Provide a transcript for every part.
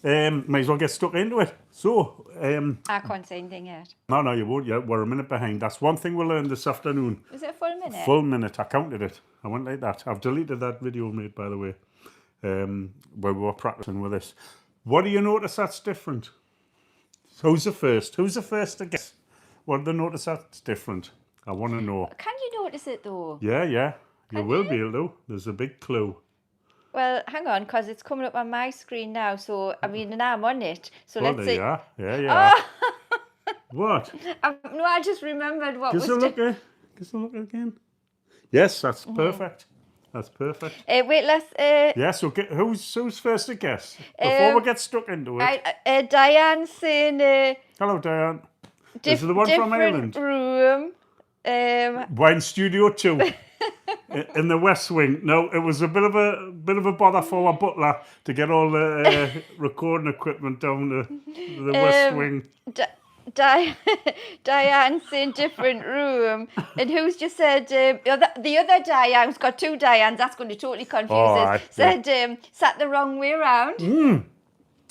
Might as well get stuck into it. So, I can't say anything yet. no, you won't. Yeah, we're a minute behind. That's one thing we'll learn this afternoon. Was it a full minute? Full minute. I counted it. I went like that. I've deleted that video made, by the way, where we were practicing with this. What do you notice that's different? Who's the first? Who's the first to guess? What do they notice that's different? I want to know. Can you notice it though? Yeah. You will be able to. There's a big clue. Well, hang on, because it's coming up on my screen now. So, I mean, and I'm on it. So let's see. Yeah. What? No, I just remembered what Give was... us a look again. Yes, that's perfect. That's perfect. Wait, let's... Yeah, so who's first to guess? Before we get stuck into it. Diane saying... Hello, Diane. This is the one from Ireland. Room. Wine Studio 2. In the West Wing. No, it was a bit of a bother for our butler to get all the recording equipment down to the West Wing. Diane's in different room, and who's just said the other Diane's got two Dianes. That's going to totally confuse us. Said sat the wrong way around.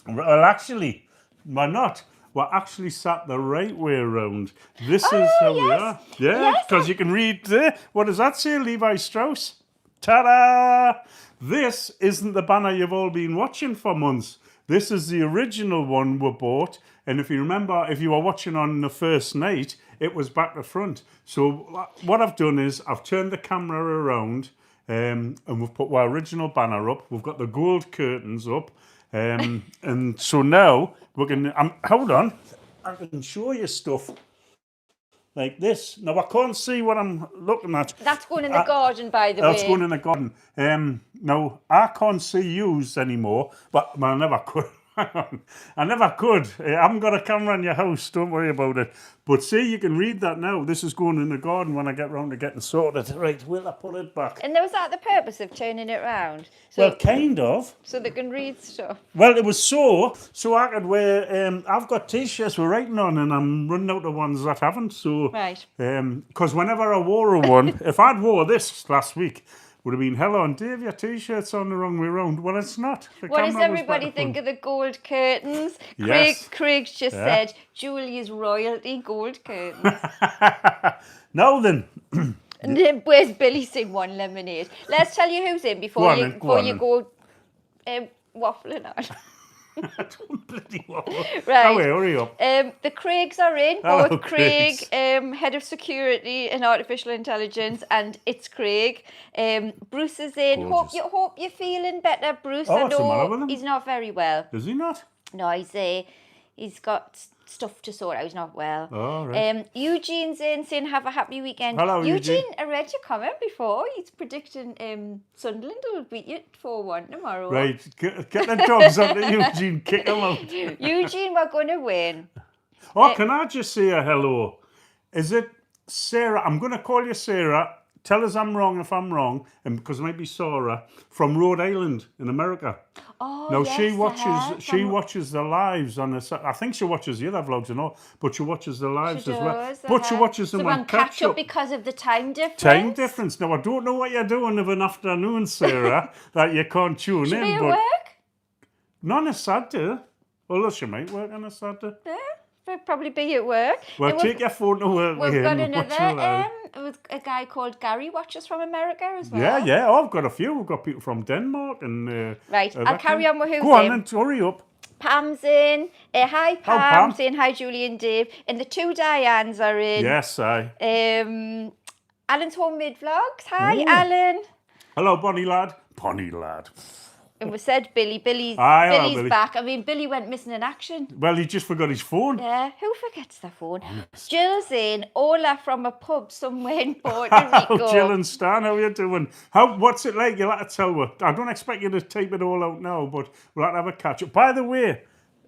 Well, actually, we're not. We're actually sat the right way around. This is how we are. Yeah, because you can read there. What does that say, Levi Strauss? Ta-da! This isn't the banner you've all been watching for months. This is the original one we bought. And if you remember, if you were watching on the first night, it was back to front. So what I've done is I've turned the camera around and we've put our original banner up. We've got the gold curtains up. And so now we can, hold on, I can show you stuff like this. Now I can't see what I'm looking at. That's going in the garden, by the way. That's going in the garden. Now I can't see yous anymore, but I never could. I never could. I haven't got a camera in your house, don't worry about it. But see, you can read that now. This is going in the garden when I get round to getting sorted. Right, will I put it back? And was that the purpose of turning it round? So, well, kind of. So they can read stuff. Well, it was so I could wear, I've got T-shirts we're writing on and I'm running out of ones that haven't. So, right. Because whenever I wore a one, if I'd wore this last week, would have been, hello, and Dave, your T-shirt's on the wrong way round. Well, it's not. What does everybody think of the gold curtains? Yes. Craig's just said, Julie's royalty gold curtains. Now then. And then where's Billy saying one lemonade? Let's tell you who's in before you go waffling on. Don't bloody waffle. Right. Oh, wait, hurry up. The Craigs are in. Hello, both Craig, head of security and artificial intelligence, and it's Craig. Bruce is in. Hope you're feeling better, Bruce. Oh, what's the matter with him? He's not very well. Is he not? No, he's got stuff to sort out. He's not well. Oh, right. Eugene's in saying have a happy weekend. Hello, Eugene. I read your comment before. He's predicting Sunderland will beat you 4-1 tomorrow. Right, get the dogs on to Eugene, kick them out. Eugene, we're going to win. Oh, can I just say a hello? Is it Sarah? I'm going to call you Sarah. Tell us I'm wrong if I'm wrong, and because it might be Sarah from Rhode Island in America. Oh, now yes, she watches the lives on the. I think she watches the other vlogs and all, but she watches the lives as well. But she watches them on catch up because of the time difference. Time difference. Now I don't know what you're doing of an afternoon, Sarah, that you can't tune in. She be at but work? not on a Saturday. Although she might work on a Saturday. Yeah, she'll probably be at work. Well, take your phone to work. We've got another. With a guy called Gary watches from America as well. Yeah. Oh, I've got a few. We've got people from Denmark and. Right, I'll carry on with who's in. Go on and hurry up. Pam's in. Hi, Pam. Pam. Saying hi, Julie and Dave. And the two Dianes are in. Yes, aye. Alan's Homemade Vlogs. Hi, Alan. Hello, Bonnie lad. Bonnie lad. And we said Billy. Billy's Billy. back. I mean, Billy went missing in action. Well, he just forgot his phone. Yeah, who forgets their phone? Jill's in. Ola from a pub somewhere in Puerto Rico. Jill and Stan, how are you doing? What's it like? You'll have to tell her. I don't expect you to type it all out now, but we'll have to have a catch up. By the way,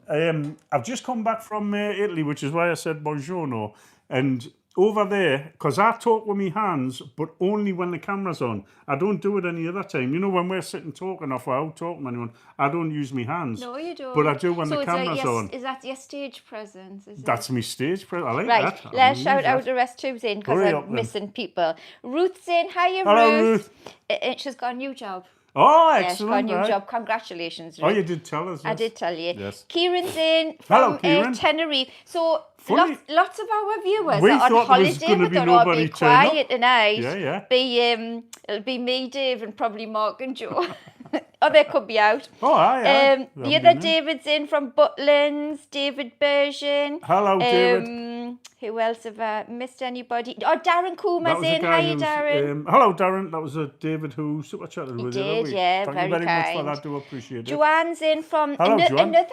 I've just come back from Italy, which is why I said buongiorno. And over there, because I talk with my hands, but only when the camera's on. I don't do it any other time. You know, when we're sitting talking off, I don't talk to anyone. I don't use my hands. No, you don't. But I do when the camera's on. Is that your stage presence? That's my stage presence. I like that. Right, let's shout out the rest who's in because I'm missing people. Ruth's in. Hiya, Hello, Ruth. She's got a new job. Oh, Yeah, she got a excellent. new Right. job. Congratulations, Oh, Ruth. you did tell us. I Yes. did tell you. Yes. Kieran's in Hello, from Kieran. Tenerife. So Funny. lots of our viewers We are on thought there was holiday. gonna We be thought, oh, nobody be turn up. quiet tonight. Yeah. It'll be me, Dave, and probably Mark and Joe. Or they could be out. Oh, aye. The other David's in from Butlins, David Bergen. Hello, David. Who else have I missed? Anybody? Oh, Darren That Coomer's was a in. guy Hiya, who's, Darren. hello, Darren. That was a David who super chatted with you. Did, yeah, Thank very you very much for kind. that. Do appreciate it. Joanne's in from Hello, Joanne. another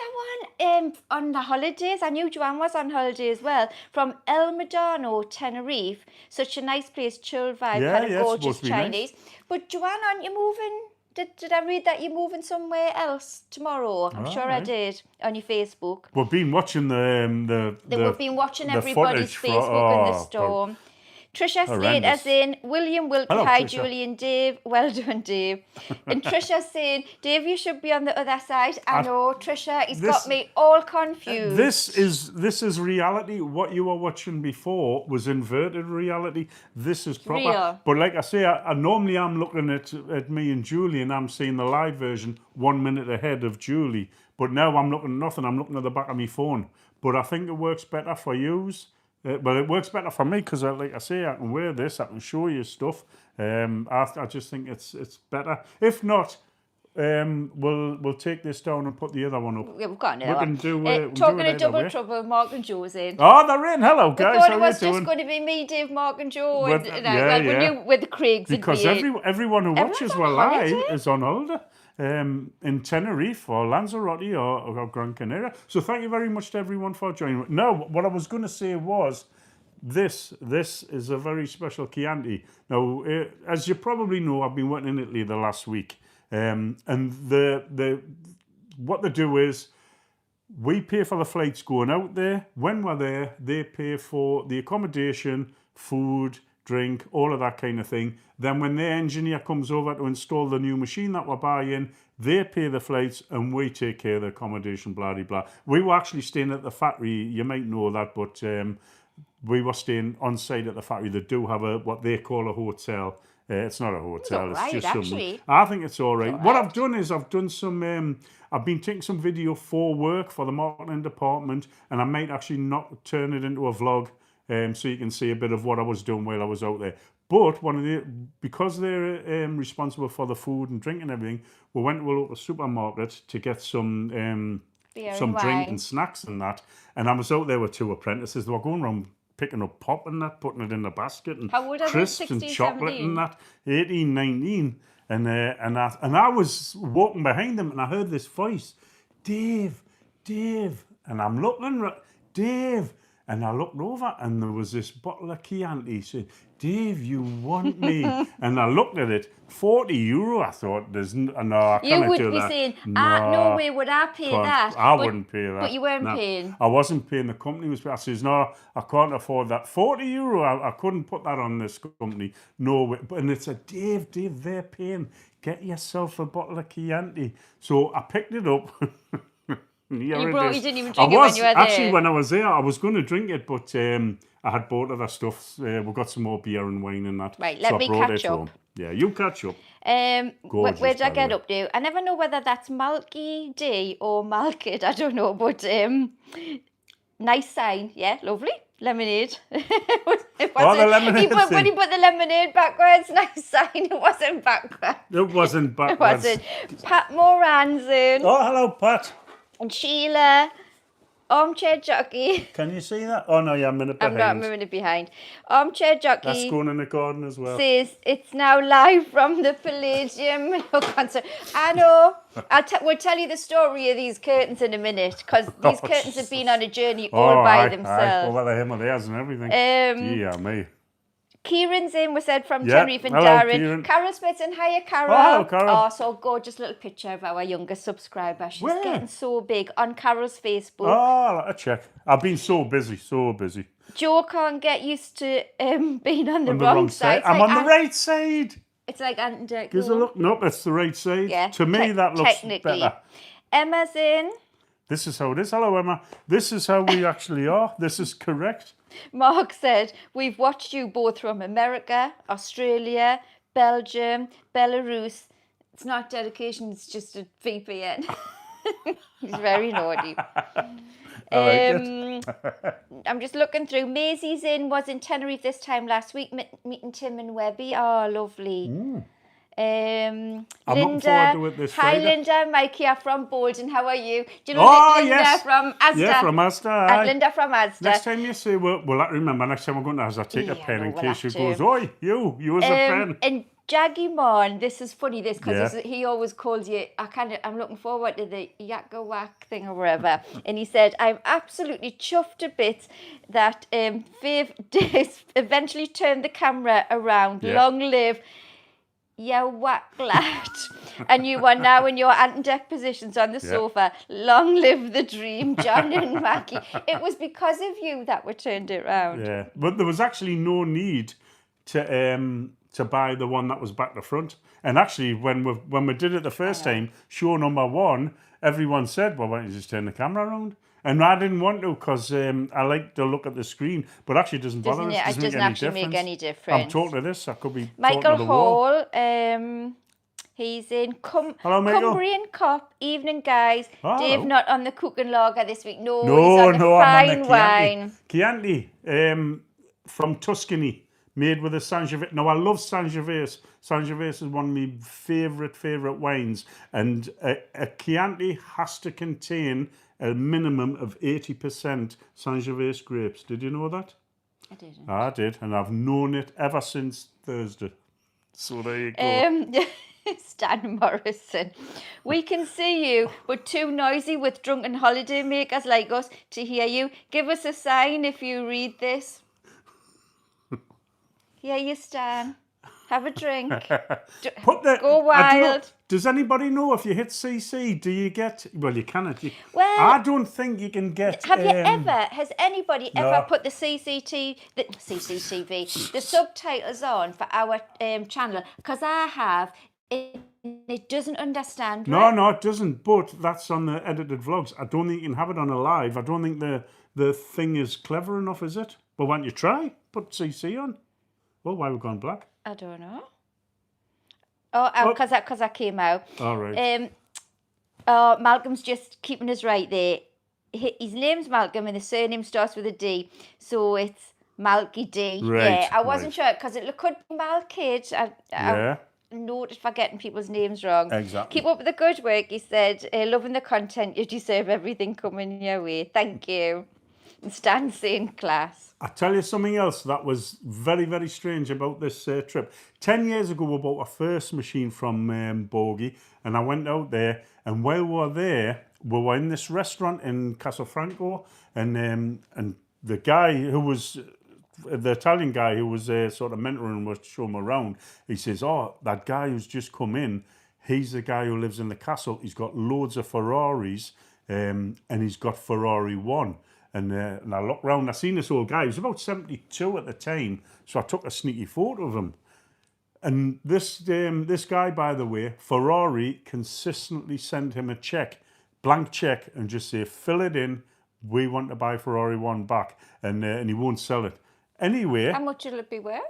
one on the holidays. I knew Joanne was on holiday as well. From El Medano, Tenerife. Such a nice place, chill vibe, Yeah, kind of yeah, it's gorgeous supposed to be Chinese. nice. But Joanne, aren't you moving? Did I read that you're moving somewhere else tomorrow? I'm sure I right. did on your Facebook. We've been watching We've been watching the everybody's footage Facebook in the storm. Trisha Horrendous. Slater's in. William Wilkie. Hello, Hi, Trisha. Julie and Dave. Well done, Dave. And Trisha's saying, Dave, you should be on the other side. I know, Trisha, he's got me all confused. This is reality. What you were watching before was inverted reality. This is proper. real. But like I say, I normally I'm looking at me and Julie, and I'm seeing the live version 1 minute ahead of Julie. But now I'm looking at nothing. I'm looking at the back of my phone. But I think it works better for yous. But it works better for me because, like I say, I can wear this. I can show you stuff. I just think it's better. If not, we'll take this down and put the other one up. We've got another We can one. do it Talking either of double way. trouble, Mark and Joe's in. Oh, they're in. Hello, We guys. thought How it was you just doing? going to be me, Dave, Mark and Joe. With- and, yeah, we yeah. knew with the Craigs Because it'd be in. everyone who watches Everyone's Well on Live holiday. is on holiday in Tenerife or Lanzarote or Gran Canaria. So thank you very much to everyone for joining. No, what I was going to say was this is a very special Chianti. Now, as you probably know, I've been working in Italy the last week, and the what they do is we pay for the flights going out there. When we're there, they pay for the accommodation, food, drink, all of that kind of thing. Then when their engineer comes over to install the new machine that we're buying, they pay the flights and we take care of the accommodation, blah, blah, blah. We were actually staying at the factory. You might know that, but we were staying on site at the factory. They do have what they call a hotel. It's not a hotel. It's all right, just actually. I think it's all right. What I've done is I've done some. I've been taking some video for work for the marketing department, and I might actually not turn it into a vlog, so you can see a bit of what I was doing while I was out there. But because they're responsible for the food and drink and everything, we went to a local supermarket to get some Beer some and drink wine. and snacks and that. And I was out there with two apprentices. They were going around picking up pop and that, putting it in the basket, and How old are they? crisps 16, and chocolate 17? and that. 18, 19. And I was walking behind them and I heard this voice, Dave. And I'm looking, Dave. And I looked over and there was this bottle of Chianti. Saying, Dave, you want me? And I looked at it, €40. I thought, no, I You can't would do be that. saying, no way would I pay that. I wouldn't pay that. But you weren't No. paying. I wasn't paying. The company was paying. I says, no, I can't afford that. €40. I couldn't put that on this company. No way. And it's a Dave, they're paying. Get yourself a bottle of Chianti. So I picked it up. You didn't even drink it when you were there. Actually, when I was there, I was going to drink it, but I had bought other stuff. We got some more beer and wine and that. Right, so let I me brought catch it up. home. Yeah, you catch up. Where Gorgeous, did I by get the way. up to? I never know whether that's Malky D or Malkid. I don't know, but nice sign. Yeah, lovely. Lemonade. It wasn't, the lemonade when thing. he put the lemonade backwards, nice sign. It wasn't backwards. It wasn't It backwards. wasn't. Pat Moran's in. Oh, hello, Pat. And Sheila. Armchair Jockey. Can you see that? Oh, no, yeah, I'm a minute behind. I'm a minute behind. Armchair Jockey. That's going in the garden as well. Says it's now live from the Palladium concert. I know. We'll tell you the story of these curtains in a minute, because these curtains have been on a journey all by themselves. Oh, well, they're him or theirs and everything. Yeah, me. Kieran's in, we said, from Yeah. Tenerife, and Hello, Darren. Kieran. Carol Smith's in. Hiya, Carol. Oh, hello, Carol. Oh, so gorgeous little picture of our youngest subscriber. She's Where? getting so big on Carol's Facebook. Oh, I'll check. I've been so busy. Joe can't get used to being on the, On the wrong wrong side. side. I'm on the right side. It's like Ant Dirk. Gives a look. Nope, it's the right side. Yeah, To me, that looks technically. better. Emma's in. This is how it is. Hello, Emma. This is how we actually are. This is correct. Mark said, we've watched you both from America, Australia, Belgium, Belarus, It's not dedication, it's just a VPN. He's very naughty. I like it. I'm just looking through. Maisie's was in Tenerife this time last week, meeting Tim and Webby. Oh, lovely. I'm looking forward to it this Hi, Friday. Linda. Mikey are from Bolton. How are you? Do you know Linda yes. from Asda? Yeah, from Asda. Aye. Linda from Asda. Next time you say, well, remember, next time we're going to Asda, take a pen in case she goes, oi, you as a pen. And Jaggy Mon, this is funny, because he always calls you, I'm looking forward to the yakka whack thing or whatever. And he said, I'm absolutely chuffed to bits that Viv eventually turned the camera around. Yeah. Long live you whack lad. And you are now in your anti-deck positions on the sofa. Long live the dream, John and Mackie. It was because of you that we turned it round. Yeah, but there was actually no need to buy the one that was back to front. And actually, when we did it the first time, show number 1, everyone said, well, why don't you just turn the camera around? And I didn't want to because I like to look at the screen, but actually it doesn't bother us. It doesn't actually make any difference. I'm talking to this. I could be Michael talking to the wall. Hall, he's in Hello, Michael. Cumbrian Cop. Evening, guys. Oh, Dave hello. not on the cooking lager this week. No, No, he's on the fine I'm on the wine. Chianti from Tuscany, made with a Sangiovese. Now, I love Sangiovese. Sangiovese is one of my favourite wines. And a Chianti has to contain a minimum of 80% Sangiovese grapes. Did you know that? I didn't. I did, and I've known it ever since Thursday. So there you go. Stan Morrison. We can see you, but too noisy with drunken holiday makers like us to hear you. Give us a sign if you read this. Here you Stan. Have a drink. Go wild. Does anybody know if you hit CC, do you get... Well, you cannot. Well, I don't think you can get... Has anybody ever put the CCTV, the subtitles on for our channel? Because I have... It doesn't understand. No, it doesn't. But that's on the edited vlogs. I don't think you can have it on a live. I don't think the thing is clever enough, is it? But why don't you try? Put CC on. Well, why we've gone black? I don't know. Oh, because I came out. All right. Malcolm's just keeping us right there. His name's Malcolm and the surname starts with a D, so it's Malky D. Right, yeah, I wasn't sure because it could be Malkid. I noted forgetting people's names wrong. Exactly. Keep up with the good work, he said. Loving the content. You deserve everything coming your way. Thank you. And Stan saying class. I'll tell you something else that was very, very strange about this trip. 10 years ago, we bought our first machine from Bogey, and I went out there, and while we were there, we were in this restaurant in Castelfranco, and the guy who was... The Italian guy who was sort of mentoring was showing him around. He says, oh, that guy who's just come in, he's the guy who lives in the castle. He's got loads of Ferraris, and he's got Ferrari 1. And I looked round, I seen this old guy. He was about 72 at the time, so I took a sneaky photo of him. And this guy, by the way, Ferrari consistently send him a check, blank check, and just say, fill it in. We want to buy Ferrari 1 back, and he won't sell it. Anyway... How much will it be worth?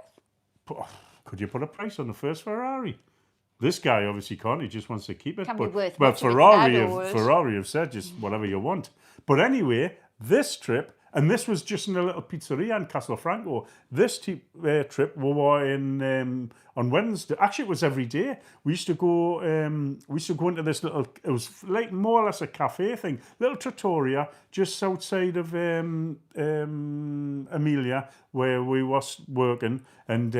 Could you put a price on the first Ferrari? This guy obviously can't. He just wants to keep it. Can be worth but much Ferrari have said just whatever you want. But anyway, this trip, and this was just in a little pizzeria in Castelfranco. This trip we were in on Wednesday. Actually, it was every day. We used to go into this little. It was like more or less a cafe thing, little trattoria just outside of Emilia, where we was working, and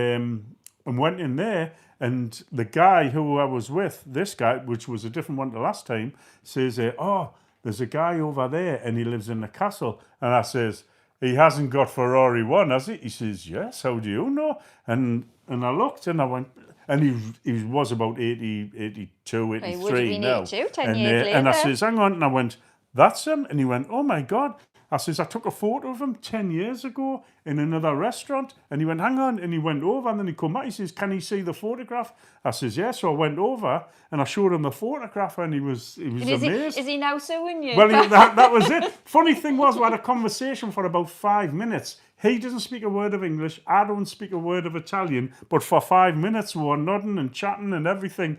went in there. And the guy who I was with, this guy, which was a different one to last time, says, "Oh, there's a guy over there, and he lives in the castle." And I says, "He hasn't got Ferrari 1, has he?" He says, "Yes, how do you know?" And I looked, and I went, and he was about 80, 82, 83 he would have been now. 82, 10 years later. And I says, "Hang on," and I went, "That's him." And he went, "Oh my God." I says, "I took a photo of him 10 years ago in another restaurant." And he went, "Hang on." And he went over, and then he come back. He says, "Can he see the photograph?" I says, "Yeah." So I went over, and I showed him the photograph, and he was amazed. Is he now suing you? Well, that was it. Funny thing was, we had a conversation for about 5 minutes. He doesn't speak a word of English. I don't speak a word of Italian. But for 5 minutes, we were nodding and chatting and everything.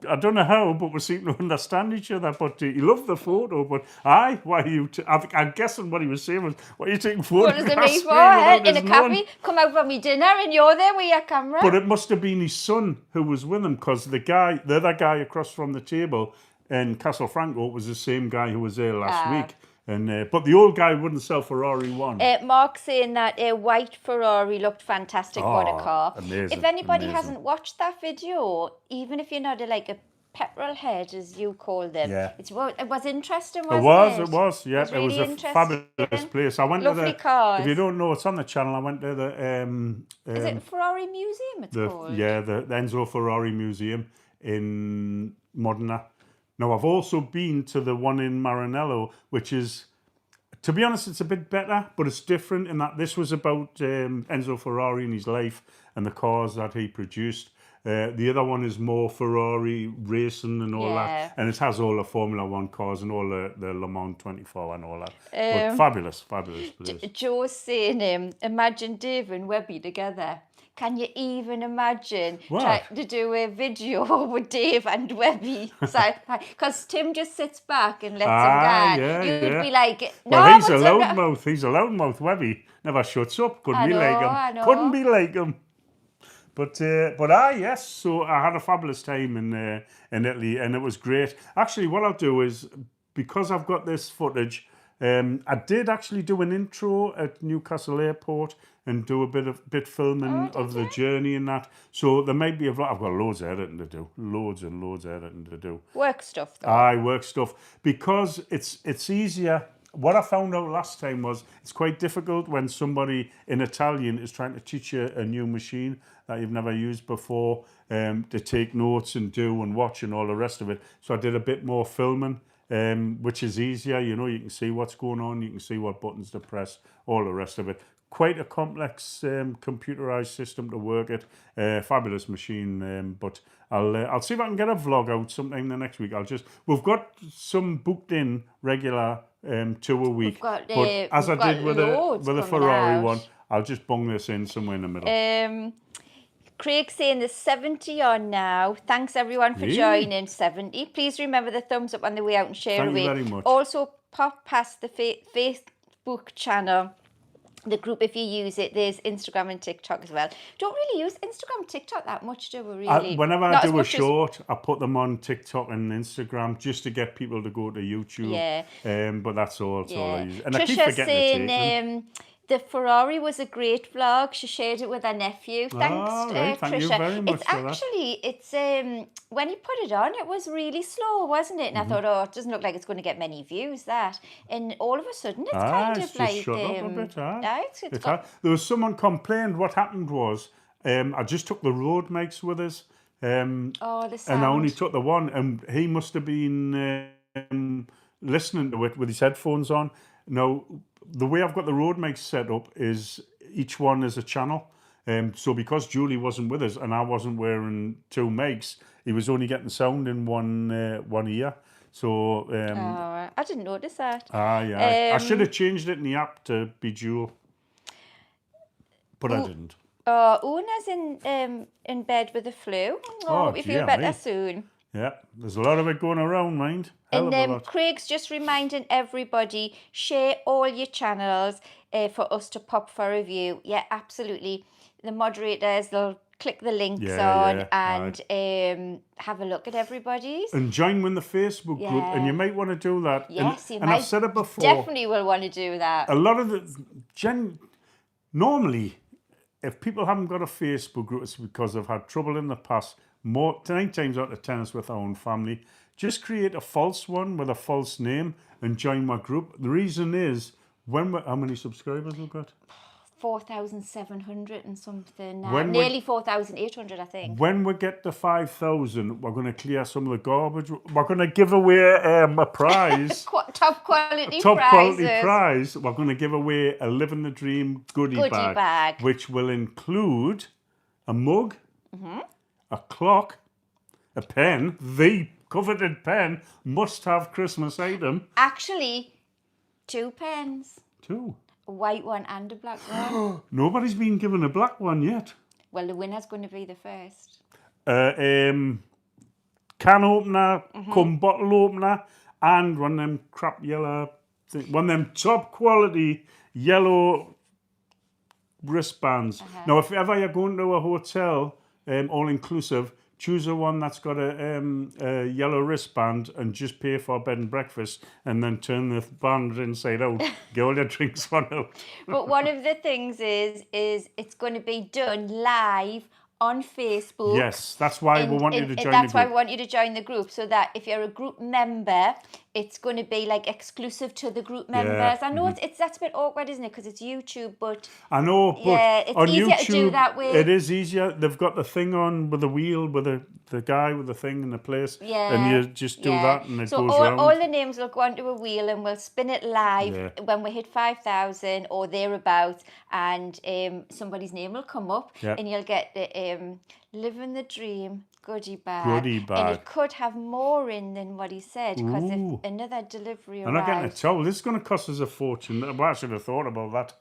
I don't know how, but we seem to understand each other. But he loved the photo. But why are you? I'm guessing what he was saying was, why are you taking What is photographs it me for? without In us a knowing? cafe, come out for me dinner and you're there with your camera. But it must have been his son who was with him, because the other guy across from the table in Castlefranco was the same guy who was there last week. And but the old guy wouldn't sell Ferrari 1. Mark's saying that a white Ferrari looked fantastic. What a car. Amazing, If anybody amazing. hasn't watched that video, even if you're not like a petrol head, as you call them, it was interesting, wasn't it? It was, yeah. It was really a fabulous place. I went Lovely to cars. if you don't know, it's on the channel. I went to Is it Ferrari Museum it's called? Yeah, the Enzo Ferrari Museum in Modena. Now, I've also been to the one in Maranello, which is, to be honest, it's a bit better, but it's different in that this was about Enzo Ferrari and his life and the cars that he produced. The other one is more Ferrari racing and all that, and it has all the Formula 1 cars and all the Le Mans 24 and all that. But fabulous place. Joe's saying, imagine Dave and Webby together. Can you even imagine trying to do a video with Dave and Webby? Because Tim just sits back and lets him go. You'd be like, no, well, he's a loudmouth. He's a loudmouth. Webby never shuts up. Couldn't be like him. Couldn't be like him. But yes. So I had a fabulous time in Italy, and it was great. Actually, what I'll do is, because I've got this footage, I did actually do an intro at Newcastle Airport and do a bit filming of the journey and that. So there might be I've got loads of editing to do, loads and loads of editing to do. Work stuff though. Work stuff, because it's easier. What I found out last time was it's quite difficult when somebody in Italian is trying to teach you a new machine that you've never used before, to take notes and do and watch and all the rest of it. So I did a bit more filming, which is easier. You know, you can see what's going on, you can see what buttons to press, all the rest of it. Quite a complex computerized system to work it. Fabulous machine, but I'll see if I can get a vlog out sometime the next week. We've got some booked in regular 2 a week, but as I did with the Ferrari one, I'll just bung this in somewhere in the middle. Craig saying there's 70 on now. Thanks everyone for joining. 70. Please remember the thumbs up on the way out and share away. Thank you very much. Also pop past the Facebook channel, the group if you use it. There's Instagram and TikTok as well. Don't really use Instagram and TikTok that much, do we really? Whenever I do a short, I put them on TikTok and Instagram just to get people to go to YouTube. Yeah. But that's all. That's all I use. And Trisha I keep forgetting saying, to take them. the Ferrari was a great vlog. She shared it with her nephew. Thanks, Thank Trisha. you very much for It's when you put it on, it was really slow, wasn't it? And I thought, it doesn't look like it's going to get many views, that. And all of a sudden, it's kind of just like... shut up a bit, it's got... There was someone complained. What happened was, I just took the road mics with us. The sound. And I only took the one, and he must have been listening to it with his headphones on. Now, the way I've got the road mics set up is each one is a channel. So because Julie wasn't with us and I wasn't wearing 2 mics, he was only getting sound in one ear. So I didn't notice that. I should have changed it in the app to be dual, but I didn't. Una's in bed with the flu. We feel better soon. Yeah, there's a lot of it going around, mind. And Craig's just reminding everybody, share all your channels for us to pop for review. Yeah, absolutely. The moderators, they'll click the links and have a look at everybody's. And join in the Facebook group, and you might want to do that. Yes, and I've said it before. Definitely will want to do that. A lot of normally, if people haven't got a Facebook group, it's because they've had trouble in the past. 9 times out of 10 it's with our own family. Just create a false one with a false name and join my group. The reason is, how many subscribers we've got? 4,700 and something now. Nearly 4,800, I think. When we get to 5,000, we're going to clear some of the garbage. We're going to give away a prize. Top quality prize. We're going to give away a Living the Dream goodie bag, which will include a mug, a clock, a pen, the coveted pen, must-have Christmas item. Actually, 2 pens. 2? A white one and a black one. Nobody's been given a black one yet. Well, the winner's going to be the first. can opener, come bottle opener, and one of them crap yellow, one of them top quality yellow wristbands. Now, if ever you're going to a hotel, all inclusive, choose a one that's got a yellow wristband and just pay for bed and breakfast, and then turn the band inside out. Get all your drinks on out. But one of the things is it's going to be done live on Facebook. Yes, that's why we want you to join That's the why group. we want you to join the group, so that if you're a group member, it's going to be like exclusive to the group members. I know that's a bit awkward, isn't it? Because it's YouTube, but I know, but yeah, it's on easier YouTube, to do that way. it is easier. They've got the thing on with the wheel, with the guy with the thing in the place, and you just do that, and it goes round. All the names will go onto a wheel, and we'll spin it live when we hit 5,000 or thereabouts, and somebody's name will come up, and you'll get the living the dream goodie bag. And it could have more in than what he said, because if another delivery arrives. I'm not getting a towel. This is going to cost us a fortune. Well, I should have thought about that.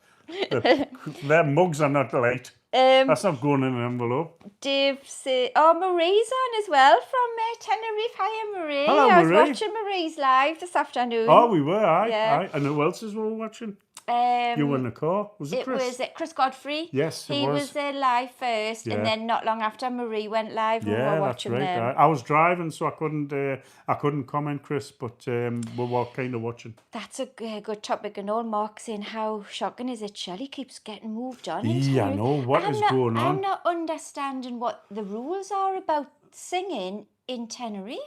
Their mugs are not light. That's not going in an envelope. Dave said, Marie's on as well from Tenerife. Hiya, Marie. Hello, I was Marie. watching Marie's live this afternoon. Oh, we were, aye. Yeah. And who else is we were watching? You were in the car. Was it Chris? Was Chris Godfrey. Yes, he was live first, and then not long after Marie went live, and we were watching that's right. them. I was driving, so I couldn't comment, Chris, but we were kind of watching. That's a good topic. And old Mark saying, how shocking is it? Shelley keeps getting moved on. Yeah, I know. What is going on? I'm not understanding what the rules are about singing in Tenerife.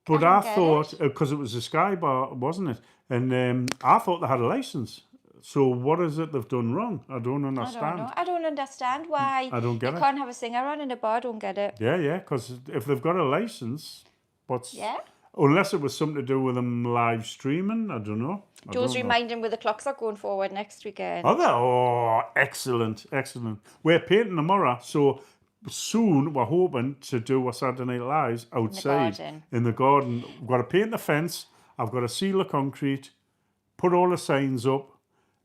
But I thought, because it was a Sky Bar, wasn't it? And I thought they had a license. So what is it they've done wrong? I don't understand. I don't understand why I don't get you can't have a singer on in a bar. I don't get it. Yeah, because if they've got a license, unless it was something to do with them live streaming, I don't know. Joe's reminding where the clocks are going forward next weekend. Are they? Oh, excellent. We're painting tomorrow, so soon we're hoping to do a Saturday Night Live outside in the garden. We've got to paint the fence. I've got to seal the concrete, put all the signs up.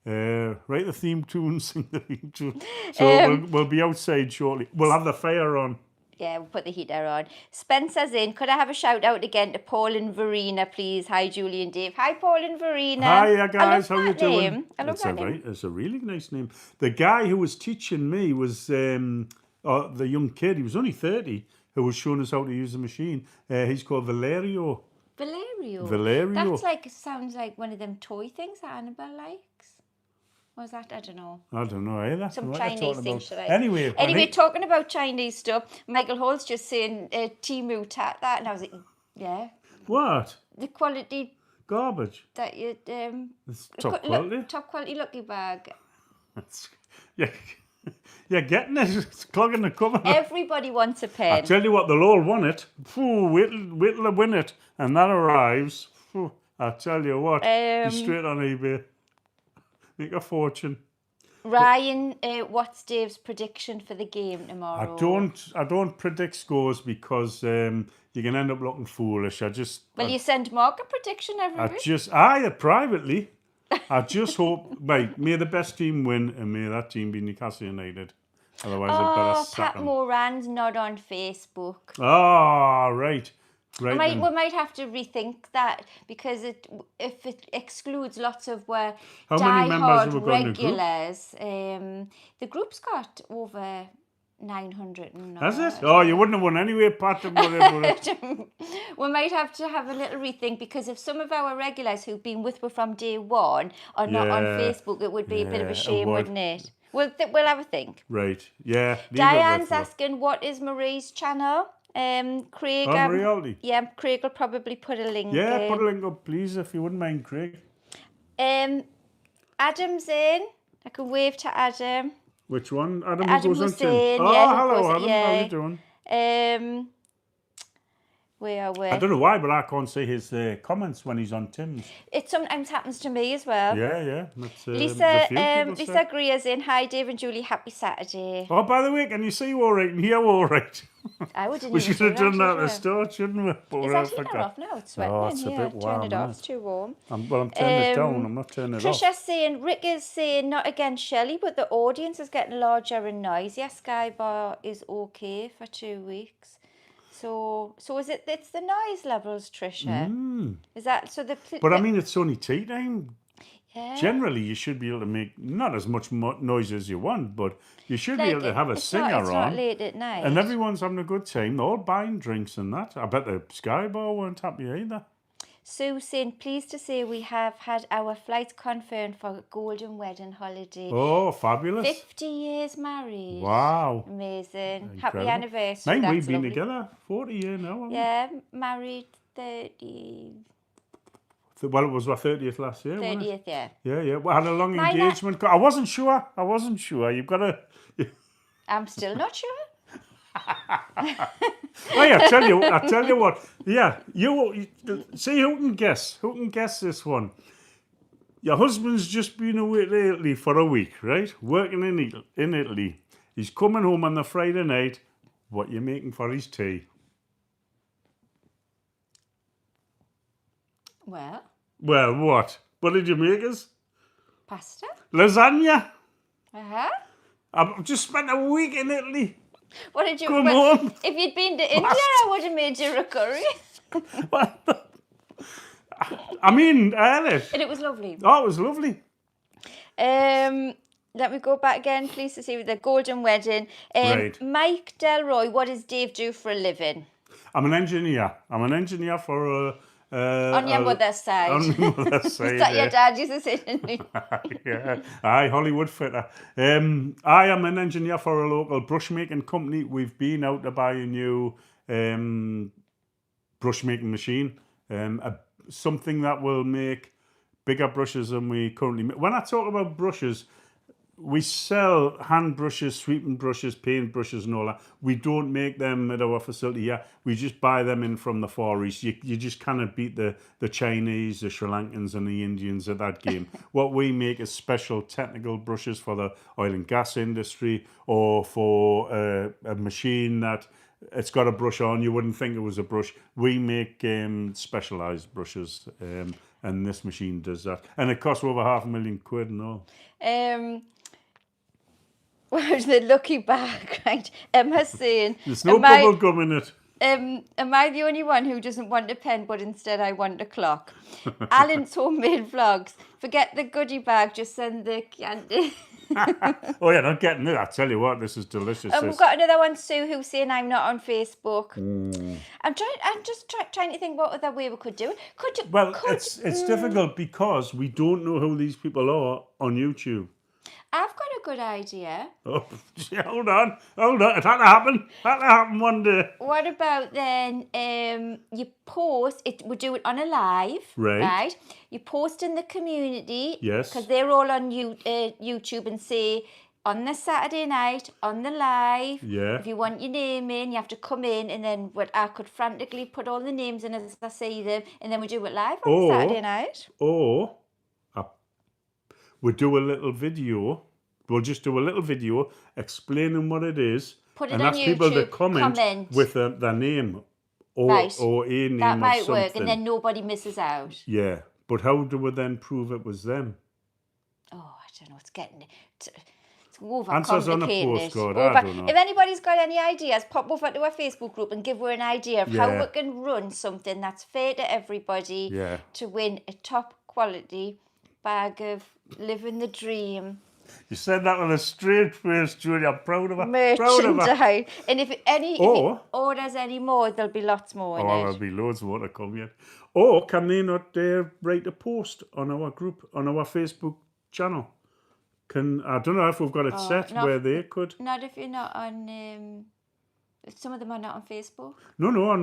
Write the theme tune, sing the theme tune. So we'll be outside shortly. We'll have the fire on. Yeah, we'll put the heater on. Spencer's in. Could I have a shout out again to Paul and Verena, please? Hi, Julie and Dave. Hi, Paul and Verena. Hi, guys. How you doing? Name. I love that name. It's a really nice name. The guy who was teaching me was the young kid. He was only 30, who was showing us how to use the machine. He's called Valerio. Valerio. That's sounds like one of them toy things that Annabelle likes. Was that? I don't know either. Some Chinese thing, should I? Anyway, talking about Chinese stuff, Michael Hall's just saying Timu that, and I was like, yeah. What? The quality garbage. That you it's top quality. Top quality lucky bag. You're getting it. It's clogging the cover. Everybody wants a pen. I tell you what, they'll all want it. Wait till they win it, and that arrives. I tell you what, you're straight on eBay. Make a fortune. Ryan, what's Dave's prediction for the game tomorrow? I don't predict scores because you can end up looking foolish. You send Mark a prediction every week? Privately. I just hope, may the best team win, and may that team be Newcastle United. Otherwise, I better sack Pat Moran's not on Facebook. Oh, right. We might have to rethink that, because if it excludes lots of die-hard regulars, the group's got over 900. Has it? Oh, you wouldn't have won anyway, Pat. We might have to have a little rethink, because if some of our regulars who've been with us from day one are not on Facebook, it would be a bit of a shame, wouldn't it? We'll have a think. Right, yeah. Diane's asking, what is Marie's channel? Craig. Craig will probably put a link. Yeah, put a link up, please, if you wouldn't mind, Craig. Adam's in. I can wave to Adam. Which one? Adam Hussein. Hello, Adam. How are you doing? Where are we? I don't know why, but I can't see his comments when he's on Tim's. It sometimes happens to me as well. Yeah. That's, Lisa Greer's in. Hi, Dave and Julie. Happy Saturday. Oh, by the way, can you see you all right and hear all right? We should have done that at the start, shouldn't we? But is that heater off now? It's sweating it's in here. A bit warm, turn it off. It's too warm. I'm turning it down. I'm not turning it off. Trisha's saying, Rick is saying, not against Shelley, but the audience is getting larger and noisier. Sky Bar is okay for 2 weeks. So is it? It's the noise levels, Trisha. Is that so? But I mean, it's only tea time. yeah. Generally, you should be able to make not as much noise as you want, but you should be able to have a it's singer not on. late at night. And everyone's having a good time. They're all buying drinks and that. I bet the Sky Bar weren't happy either. Sue saying, pleased to say we have had our flights confirmed for golden wedding holiday. Oh, fabulous. 50 years married. Wow. Amazing. Incredible. Happy anniversary. Mate, That's we've been lovely. together 40 years now, haven't we? Yeah, married 30. Well, it was our 30th last year, wasn't it? 30th, yeah. Yeah, yeah. We had a long My engagement. I wasn't sure. You've got to... I'm still not sure. Oh, yeah, I tell you what. Yeah, you see who can guess. Who can guess this one? Your husband's just been away to Italy for a week, right? Working in Italy. He's coming home on the Friday night. What you making for his tea? Well, What? What did you make us? pasta. Lasagna. Uh-huh. I've just spent a week in Italy. What did you... Come on. If you'd been to India, I would have made you a curry. I mean, I had it. And it was lovely. Oh, it was lovely. Let me go back again, please, to see with the golden wedding. Right. Mike Delroy, what does Dave do for a living? I'm an engineer. I'm an engineer for On your mother's side. On my mother's side. Is that your dad used to say, didn't he? Yeah. Aye, Hollywood fitter. I am an engineer for a local brush making company. We've been out to buy a new brush making machine. Something that will make bigger brushes than we currently make. When I talk about brushes, we sell hand brushes, sweeping brushes, paint brushes and all that. We don't make them at our facility here. We just buy them in from the Far East. You just cannot beat the Chinese, the Sri Lankans and the Indians at that game. What we make is special technical brushes for the oil and gas industry or for a machine that it's got a brush on. You wouldn't think it was a brush. We make specialised brushes and this machine does that. And it costs over £500,000 and all. Where's the lucky bag, right? Emma's saying... There's no bubble gum in it. Am I the only one who doesn't want a pen, but instead I want a clock? Alan's homemade vlogs. Forget the goodie bag, just send the candy. Oh yeah, not getting it. I tell you what, this is delicious. We've got another one, Sue, who's saying I'm not on Facebook. I'm just trying to think what other way we could do it. It's difficult because we don't know who these people are on YouTube. I've got a good idea. Oh, hold on. It had to happen. One day. What about then you post, we do it on a live, right? You post in the community. Yes. Because they're all on YouTube and say, on the Saturday night, on the live, if you want your name in, you have to come in and then I could frantically put all the names in as I say them and then we do it live on Saturday night. Or we do a little video. We'll just do a little video explaining what it is. Put it and on ask YouTube, people to comment with their name or a name that might or something. work and then nobody misses out. Yeah, but how do we then prove it was them? Oh, I don't know. It's getting... It's overcomplicated. Answers on a postcard, I don't know. If anybody's got any ideas, pop over to our Facebook group and give her an idea of how we can run something that's fair to everybody to win a top quality bag of living the dream. You said that with a straight face, Julie. I'm proud of her. Merchandise. And if he orders any more, there'll be lots more in it. There'll be loads more to come yet. Or can they not write a post on our group, on our Facebook channel? I don't know if we've got it set where they could. Not if you're not on... Some of them are not on Facebook. No, in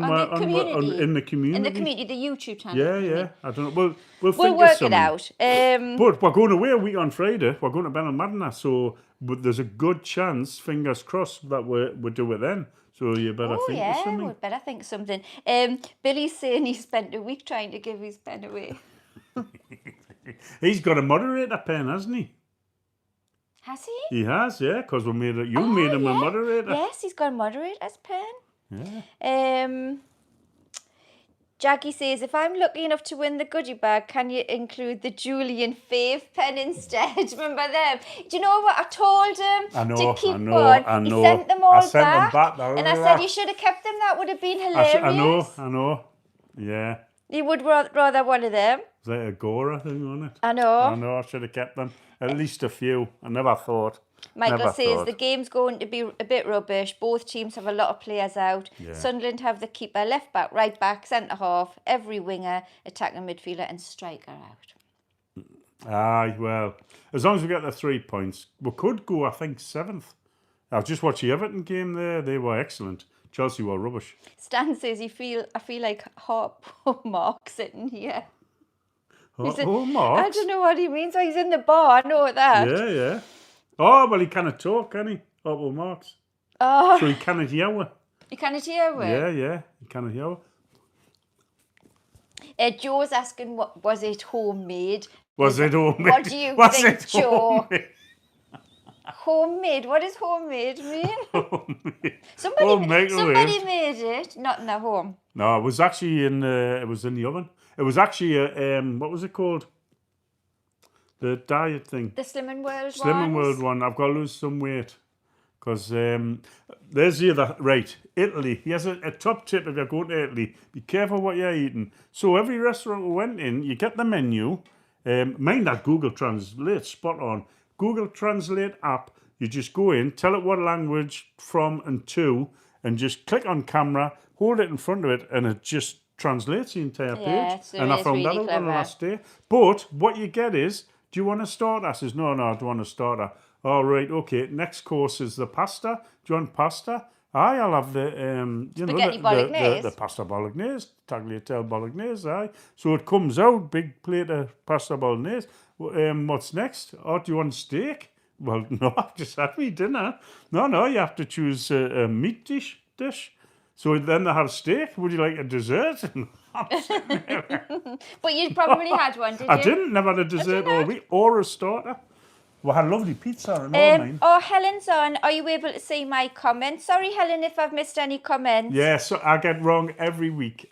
the community. In the community, the YouTube channel. Yeah. I don't know. We'll work it out. But we're going away a week on Friday. We're going to Benalmadena, so there's a good chance, fingers crossed, that we'll do it then. So you better think of something. We'd better think of something. Billy's saying he spent a week trying to give his pen away. He's got a moderator pen, hasn't he? Has he? He has, yeah, because you made him a moderator. Yes, he's got a moderator's pen. Yeah. Jackie says, if I'm lucky enough to win the goodie bag, can you include the Julian Fave pen instead? Remember them? Do you know what? I told him to keep one. He sent them all back. And I said, you should have kept them. That would have been hilarious. I know. Yeah. You would rather one of them. Is that a Gora thing on it? I know. I should have kept them. At least a few. I never thought. Michael says the game's going to be a bit rubbish. Both teams have a lot of players out. Yeah. Sunderland have the keeper, left back, right back, centre half, every winger, attacking midfielder and striker out. Aye, well, as long as we get the 3 points, we could go, I think, 7th. I've just watched the Everton game there. They were excellent. Chelsea were rubbish. Stan says I feel like Mark sitting here. Mark? I don't know what he means. Oh, he's in the bar, I know that. Yeah. Oh, well, he cannot talk, can he? Harpo Marx. Oh. So he cannot hear her. You cannot hear her? Yeah, he cannot hear her. Joe's asking, was it homemade? Was it homemade? What do you think, Joe? Homemade? What does homemade mean? Homemade. Somebody made it, not in their home. No, it was actually in the oven. It was actually what was it called? The diet thing. The Slim and World one. Slim and World one. I've got to lose some weight. Because there's the other, right, Italy. Here's a top tip if you're going to Italy. Be careful what you're eating. So every restaurant we went in, you get the menu. Mind that Google Translate, spot on. Google Translate app, you just go in, tell it what language from and to, and just click on camera, hold it in front of it, and it just translates the entire page. And I found that out on the last day. But what you get is, do you want a starter? I says, no, I don't want a starter. All right, okay. Next course is the pasta. Do you want pasta? Aye, I'll have the the pasta bolognese, tagliatelle bolognese. Aye. So it comes out big plate of pasta bolognese. What's next? Oh, do you want steak? Well, no, I've just had me dinner. No, you have to choose a meat dish. So then they have steak. Would you like a dessert? But you probably had one, did you? I didn't. Never had a dessert or a starter. We had lovely pizza and all mine. Oh, Helen's on. Are you able to see my comments? Sorry, Helen, if I've missed any comments. Yeah, so I get wrong every week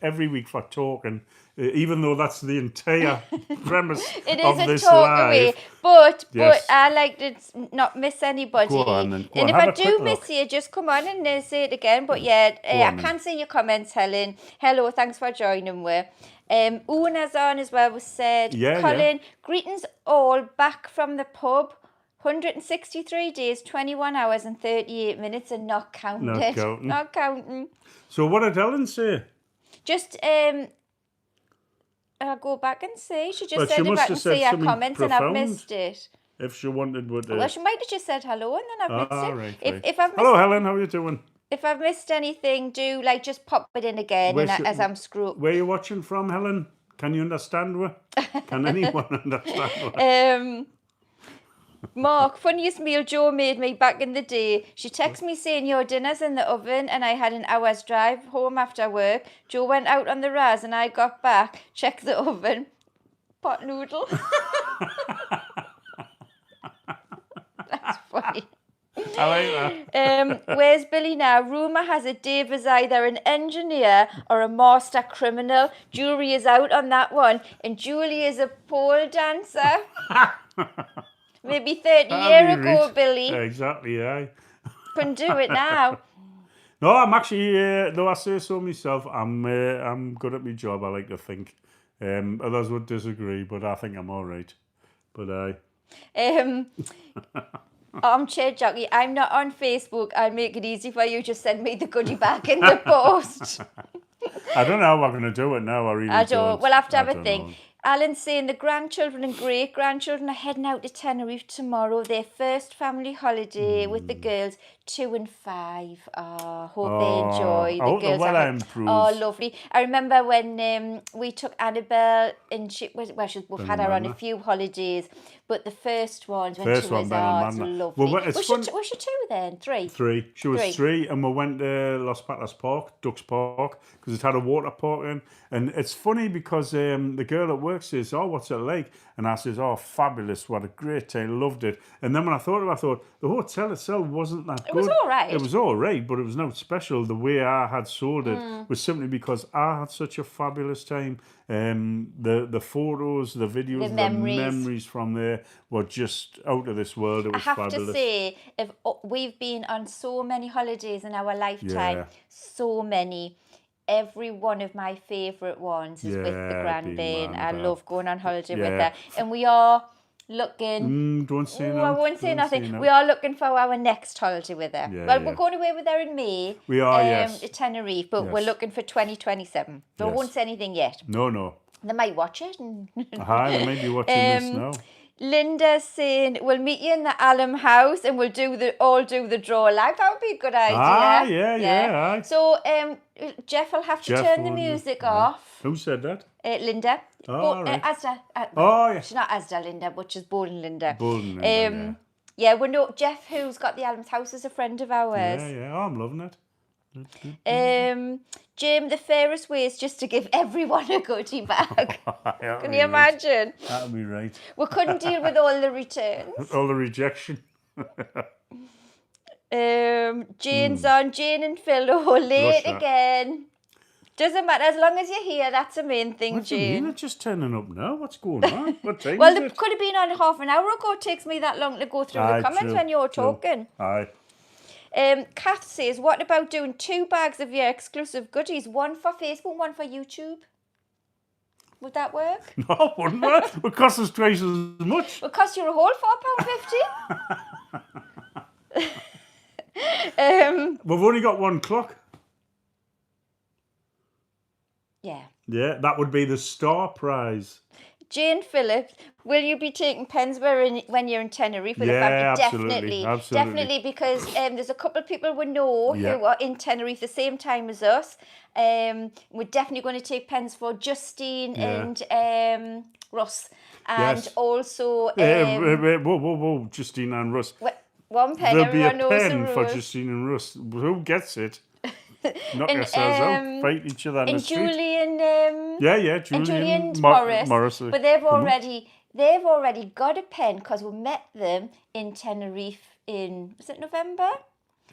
for talking, even though that's the entire premise of this live. But I like to not miss anybody. Go on, then. And if I do miss you, just come on and say it again. But yeah, I can see your comments, Helen. Hello, thanks for joining me. Una's on as well, was said. Colin, greetings all back from the pub. 163 days, 21 hours and 38 minutes and not counting. Not counting. So what did Helen say? Just, I'll go back and see. She just said if I can see her comments and I've missed it. If she wanted would... Well, she might have just said hello and then I've missed it. Right. If I've missed, hello, Helen, how are you doing? If I've missed anything, do just pop it in again as I'm screwed. Where are you watching from, Helen? Can you understand her? Can anyone understand her? Mark, funniest meal Joe made me back in the day. She texted me saying your dinner's in the oven and I had an hour's drive home after work. Joe went out on the Raz and I got back, checked the oven. Pot noodle. That's funny. I like that. Where's Billy now? Rumour has it Dave is either an engineer or a master criminal. Jury is out on that one. And Julie is a pole dancer. Maybe 30 years ago, Billy. Exactly, aye. Couldn't do it now. No, I'm actually, though I say so myself, I'm good at my job, I like to think. Others would disagree, but I think I'm all right. But aye. Armchair Jockey, I'm not on Facebook. I'll make it easy for you. Just send me the goodie bag in the post. I don't know how I'm going to do it now. I don't. We'll have to have a think. Alan's saying the grandchildren and great-grandchildren are heading out to Tenerife tomorrow. Their first family holiday with the girls, 2 and 5. Hope they enjoy. The girls are lovely. I remember when we took Annabelle and we've had her on a few holidays, but the first ones when she was lovely. Well, was she 2 then? 3? 3. She was 3, and we went to Los Patos Park, Ducks Park, because it had a water park in. And it's funny because the girl at work work says, oh, what's it like? And I says, oh, fabulous, what a great time, loved it. And then when I thought the hotel itself wasn't that good. It was all right. It was all right, but it was not special. The way I had sold it was simply because I had such a fabulous time. The photos, the videos, the memories from there were just out of this world. It was fabulous. I have to say, we've been on so many holidays in our lifetime, so many. Every one of my favourite ones is with the grandbairn. I love going on holiday with her. And we are looking... don't say no. I won't say nothing. We are looking for our next holiday with her. We're going away with her in May. We are, yes. To Tenerife, but we're looking for 2027. So I won't say anything yet. No. They might watch it. They might be watching this now. Linda's saying, we'll meet you in the Alum house and we'll all do the draw live. That would be a good idea. Yeah. So Jeff will have to turn the music off. Who said that? Linda. Right. Asda. Yeah. She's not Asda Linda, but she's Bolden Linda. Bolden Linda, Jeff, who's got the Alum's house, is a friend of ours. Yeah. Oh, I'm loving it. Jim, the fairest way is just to give everyone a goodie bag. Can you imagine? That'll be right. We couldn't deal with all the returns. All the rejection. Jane's on. Jane and Phil are late again. Doesn't matter, as long as you're here, that's the main thing, what Jane. Do you mean? It's just turning up now. What's going on? What time well, is it it? Could have been on half an hour ago. It takes me that long to go through the comments when you're talking. Aye. Kath says, what about doing 2 bags of your exclusive goodies? One for Facebook, one for YouTube? Would that work? No, wouldn't it? It would cost us twice as much. It would cost you a whole £4.50. We've only got 1 clock. Yeah. Yeah, that would be the star prize. Jane Phillips, will you be taking pens when you're in Tenerife with the family? Definitely, because there's a couple of people we know who are in Tenerife the same time as us. We're definitely going to take pens for Justine and Russ. And also... whoa, Justine and Russ. 1 pen, everyone knows the rules. There'll be a pen for Justine and Russ. Who gets it? Knock yourselves out, fight each other in the street. Julian Morris. But they've already got a pen because we met them in Tenerife was it November?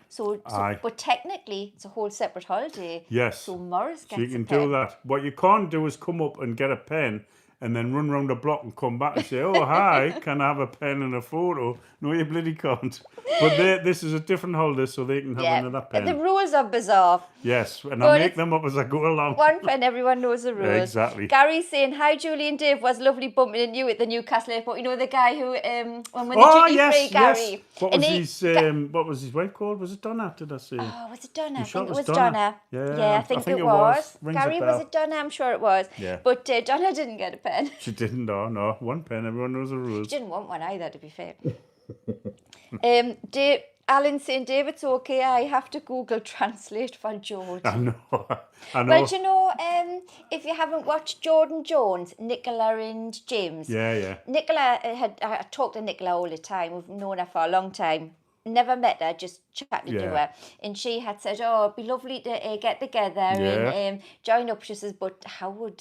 So but technically it's a whole separate holiday. Yes. So Morris gets a pen. So you can do that. What you can't do is come up and get a pen and then run round the block and come back and say, oh, hi, can I have a pen and a photo? No, you bloody can't. But this is a different holiday, so they can have another pen. The rules are bizarre. Yes, and I make them up as I go along. 1 pen, everyone knows the rules. Exactly. Gary's saying, hi, Julie and Dave, was lovely bumping into you at the Newcastle airport. You know, the guy who, when the duty-free Gary. What was his wife called? Was it Donna, did I say? Oh, was it Donna? I think it was Donna. Donna. Yeah, I think it was. Gary, was it Donna? Donna? I'm sure it was. Yeah. But Donna didn't get a pen. She didn't, no. 1 pen, everyone knows the rules. She didn't want one either, to be fair. Alan saying, Dave, it's okay, I have to Google Translate for George. I know. Well, do you know, if you haven't watched Jordan Jones, Nicola and James. Yeah. Nicola, I talk to Nicola all the time. We've known her for a long time. Never met her, just chatting to her. And she had said, oh, it'd be lovely to get together and join up. She says, but how would...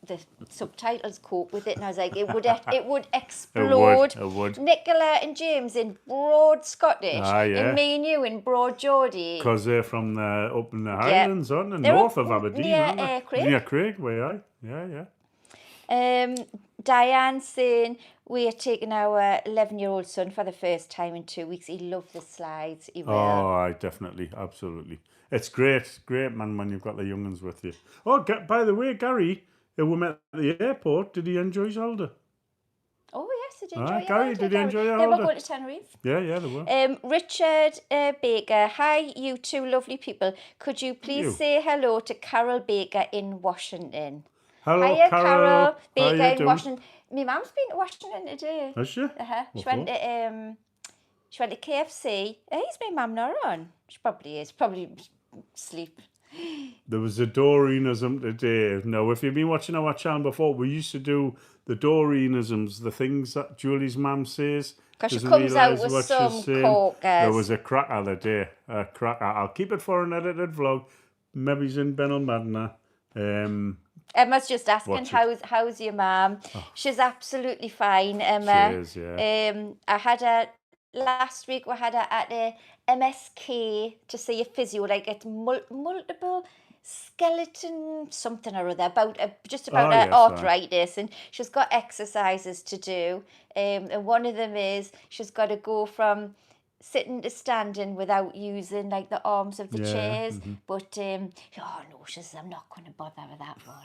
the subtitles cope with it, and I was like, it would explode. It would. Nicola and James in broad Scottish, and me and you in broad Geordie. Because they're from up in the Highlands, aren't they? North of Aberdeen, aren't they? Craig. Near Craig, where Yeah. Diane saying, we are taking our 11-year-old son for the first time in 2 weeks. He loved the slides. He will. Oh, definitely, absolutely. It's great, man, when you've got the young ones with you. Oh, by the way, Gary, who we met at the airport, did he enjoy his holiday? Oh, yes, he did enjoy your Gary, did he enjoy your holiday? They were going to Tenerife. Yeah, they were. Richard Baker, hi, you two lovely people. Could you please say hello to Carol Baker in Washington? Hello, Hiya, Carol. Baker in Washington. My mum's been to Washington today. Has she? She went to KFC. Is my mum not on? She probably is. Probably sleep. There was a Doreenism today. Now, if you've been watching our channel before, we used to do the Doreenisms, the things that Julie's mum says. Because she comes out with some corkers. There was a cracker today. A cracker. I'll keep it for an edited vlog. Maybe it's in Benel Madna. Emma's just asking, Watch it. how's your mum? She's absolutely fine, Emma. She is, yeah. I had her last week. We had her at a MSK to see a physio, like it's multiple skeleton something or other about just about Oh, her yes, arthritis, and she's got exercises to do. And one of them is she's got to go from sitting to standing without using like the arms of the Yeah, chairs. But oh no, she says I'm not going to bother with that one.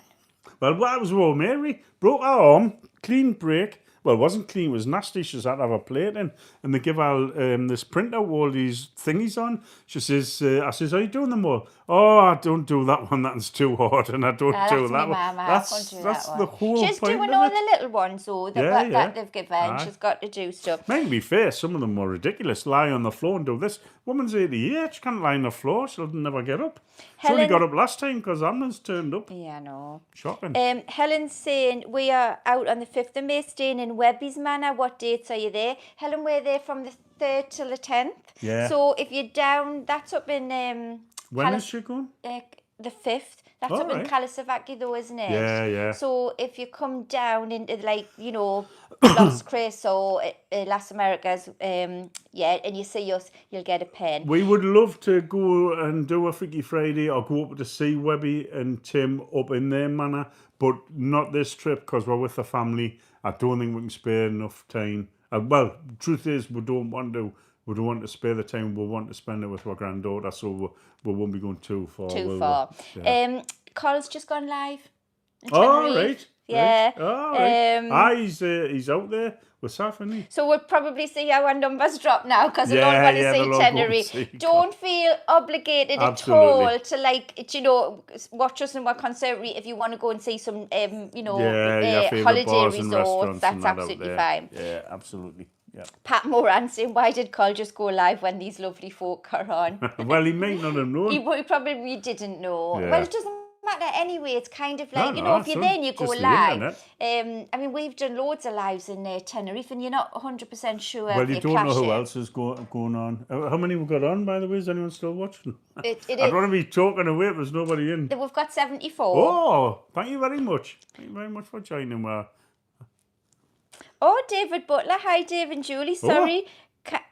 Well, what was wrong, Mary? Broke her arm, clean break. Well, it wasn't clean, it was nasty. She's had to have a plate in. And they give her this printer with all these thingies on. She says, I says, are you doing them all? Oh, I don't do that one, that's too hard. And I don't do That's that me, one. Mama. That's the whole She's point doing of all it. the little ones, though, that they've given. Aye. She's got to do stuff. Mind be fair, some of them were ridiculous. Lie on the floor and do this. Woman's 88, she can't lie on the floor. She'll never get up. She only got up last time because ambulance turned up. Yeah, I know. Shocking. Helen's saying we are out on the 5th of May, staying in Webby's Manor. What dates are you there? Helen, we're there from the 3rd till the 10th. Yeah. So if you're down, that's up in... When is she going? The 5th. That's All up in right. Kalasavaki though, isn't it? Yeah. So if you come down into like, Los Chris or Las Americas, and you see us, you'll get a pen. We would love to go and do a Freaky Friday or go up to see Webby and Tim up in their manor, but not this trip because we're with the family. I don't think we can spare enough time. Well, truth is, we don't want to spare the time. We want to spend it with our granddaughter, so we won't be going too far. Too far. Yeah. Cole's just gone live. Oh, right. Yeah. Right. Oh, right. He's out there with Saf, isn't he? So we'll probably see our numbers drop now because they Yeah, don't want to yeah, they'll see all go and Tenerife. see Don't feel obligated Absolutely. at all to watch us in our conservatory if you want to go and see some your favourite holiday bars and resorts. restaurants That's and that out absolutely there. fine. Yeah, absolutely. Yeah. Pat Moran saying, why did Cole just go live when these lovely folk are on? Well, he may not have known. He probably didn't know. Yeah. Well, it doesn't matter anyway. It's kind of like, No, if you're there and you go just the live. internet. I mean, we've done loads of lives in Tenerife and you're not 100% sure. Well, you if don't know who clashing. else is going on. How many we've got on, by the way? Is anyone still watching? I It don't want to be talking away if there's nobody in. We've got 74. Oh, thank you very much. Thank you very much for joining. Oh, David Butler. Hi, Dave and Julie. Sorry.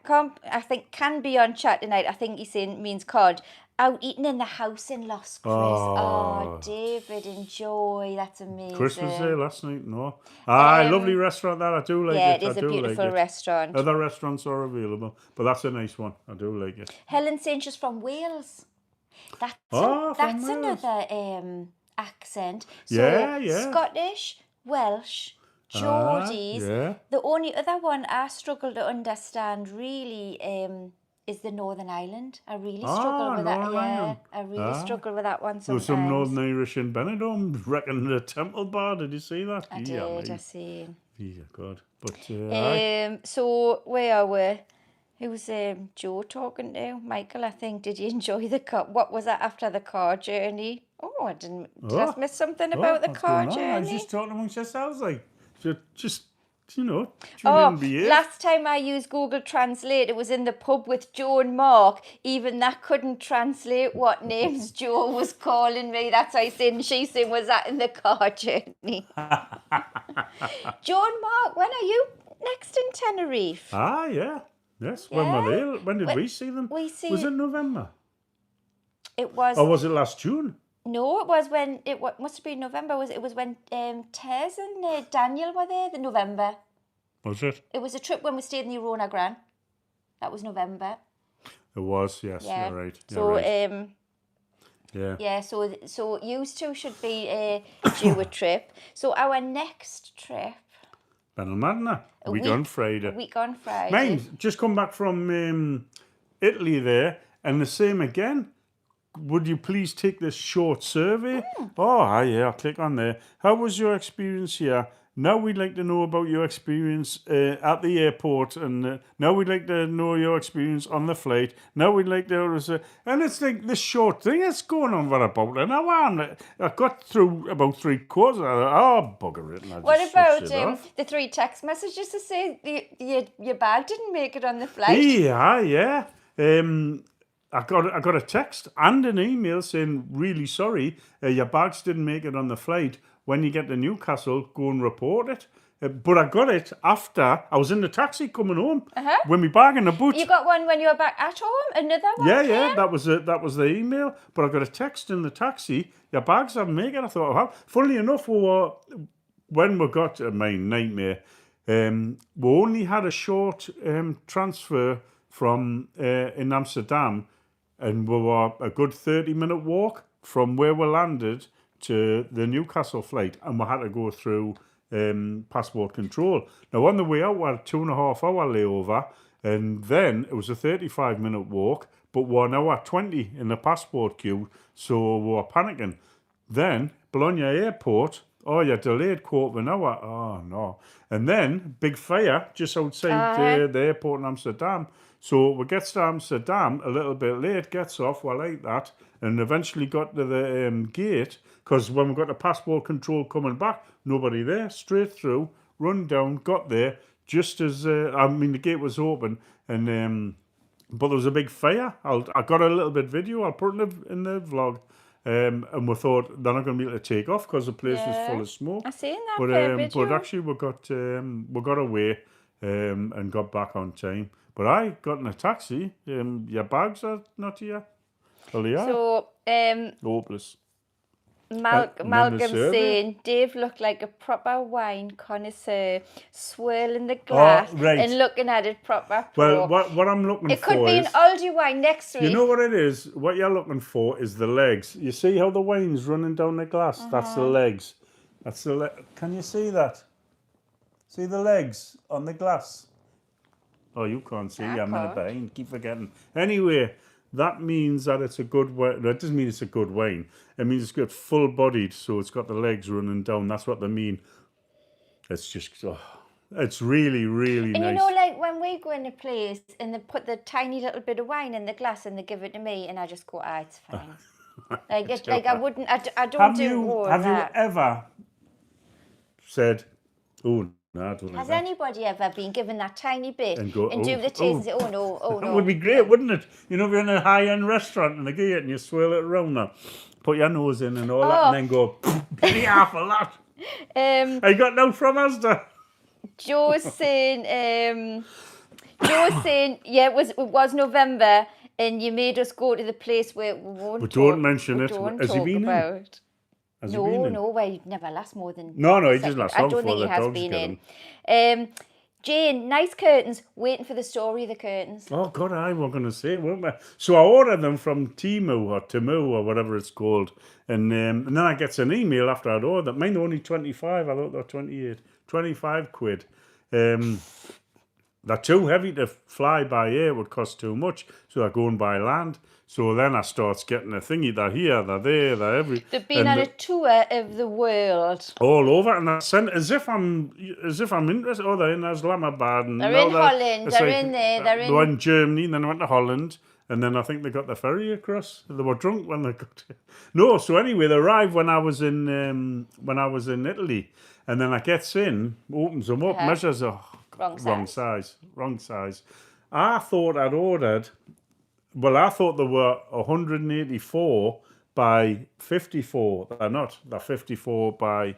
I think can be on chat tonight. I think he's saying means cod. Out eating in the house in Los Chris. Oh, David, enjoy. That's amazing. Chris was there last night, no? Lovely restaurant that. I do like it. Yeah, it is a beautiful restaurant. Other restaurants are available, but that's a nice one. I do like it. Helen saying she's from Wales. That's Wales. another accent. So Yeah. Scottish, Welsh, Geordies. Yeah. The only other one I struggle to understand really is the Northern Ireland. I really struggle with that. Northern Ireland. I really struggle with that one There was sometimes. some Northern Irish in Benidorm, wrecking the Temple Bar. Did you see that? I did, I see. Yeah, God. But, so where are we? Who's Joe talking to? Michael, I think. Did you enjoy the car? What was that after the car journey? Oh, I didn't. Did I miss something about the what's car going on? journey? I was just talking amongst yourselves, like, just tune in, behave. Last time I used Google Translate, it was in the pub with Joe and Mark. Even that couldn't translate what names Joe was calling me. That's why she said, was that in the car journey? Joe and Mark, when are you next in Tenerife? Yeah. Yes. When were they? When did we see them? Was it November? It was. Or was it last June? No, it was when must have been November. It was when Tez and Daniel were there. The November. Was it? It was a trip when we stayed in the Arona Gran. That was November. It was. Yes. Yeah. You're right. So right. Yeah. So you two should be due a trip. So our next trip. Benalmadena. Week on Friday. Week on Friday. Mind, just come back from Italy there, and the same again. Would you please take this short survey? Oh, yeah, I'll click on there. How was your experience here? Now we'd like to know about your experience at the airport, and now we'd like to know your experience on the flight. Now we'd like to... and it's like this short thing that's going on for about an hour, and I got through about 3/4. Bugger it. What about the 3 text messages to say your bag didn't make it on the flight? Yeah. I got a text and an email saying, really sorry, your bags didn't make it on the flight. When you get to Newcastle, go and report it. But I got it after I was in the taxi coming home when my bag in the boot. You got one when you were back at home? Another one? Yeah, that was the email. But I got a text in the taxi. Your bags haven't made it. I thought, well, funnily enough, when we got my nightmare, we only had a short transfer from in Amsterdam, and we were a good 30-minute walk from where we landed to the Newcastle flight, and we had to go through passport control. Now on the way out, we had a 2.5-hour layover, and then it was a 35-minute walk, but we're now at 20 in the passport queue, so we were panicking. Then Bologna Airport, oh, you're delayed quarter of an hour. Oh no! And then big fire just outside the airport in Amsterdam. So we get to Amsterdam a little bit late, gets off, well, like that, and eventually got to the gate, because when we got the passport control coming back, nobody there, straight through, run down, got there, just as, the gate was open, and but there was a big fire. I got a little bit video, I'll put it in the vlog, and we thought they're not going to be able to take off because the place was full of smoke. I seen that But video. but actually we got away and got back on time. But I got in a taxi. Your bags are not here. Well, they are. So, Hopeless. Malcolm survey. saying Dave looked like a proper wine connoisseur, swirling the glass right. and looking at it proper pro. Well, what I'm looking It for could be is, an Aldi wine next week. you know what it is? What you're looking for is the legs. You see how the wine's running down the glass? That's the legs. That's the Can you see that? See the legs on the glass? Oh, you can't see. I'm in a behind. Keep forgetting. Anyway, that means that it's a good wine. That doesn't mean it's a good wine. It means it's got full-bodied, so it's got the legs running down. That's what they mean. It's just, it's really, really nice. And you know, like when we go in a place and they put the tiny little bit of wine in the glass and they give it to me, and I just go, it's fine. I wouldn't. I don't do all Have that. you ever said, oh, no, I don't like Has that. anybody ever been given that tiny bit And go, do the taste and say, oh no, oh no? That would be great, wouldn't it? You know, if you're in a high-end restaurant and they give it and you swirl it around there, put your nose in and all that, and then go, bloody half a lot. I got no from Asda. Joe's saying, yeah, it was November, and you made us go to the place where we won't. But don't mention it. Don't Has he talk been about. in? Has he been in? No, well, he never lasts more than. No, he a doesn't second. last I long don't think he before the has dogs been get in. Jane, nice curtains. Waiting for the story of the curtains. Oh, God, I was going to say, weren't we? So I ordered them from Temu or whatever it's called. And then I get an email after I'd ordered. Mine were only 25. I thought they were 28. 25 quid. They're too heavy to fly by air. It would cost too much. So I go and buy land. So then I start getting a thingy. They're here, they're there, they're everywhere. They've been on a tour of the world. All over, and I sent as if I'm interested. Oh, they're in Islamabad, and They're in Holland. They're in there. They were in Germany, and then they went to Holland, and then I think they got the ferry across. They were drunk when they got here. No, so anyway, they arrived when I was in Italy, and then I gets in, opens them up, measures wrong size. I thought I'd ordered. Well, I thought they were 184 by 54. They're not. They're 54 by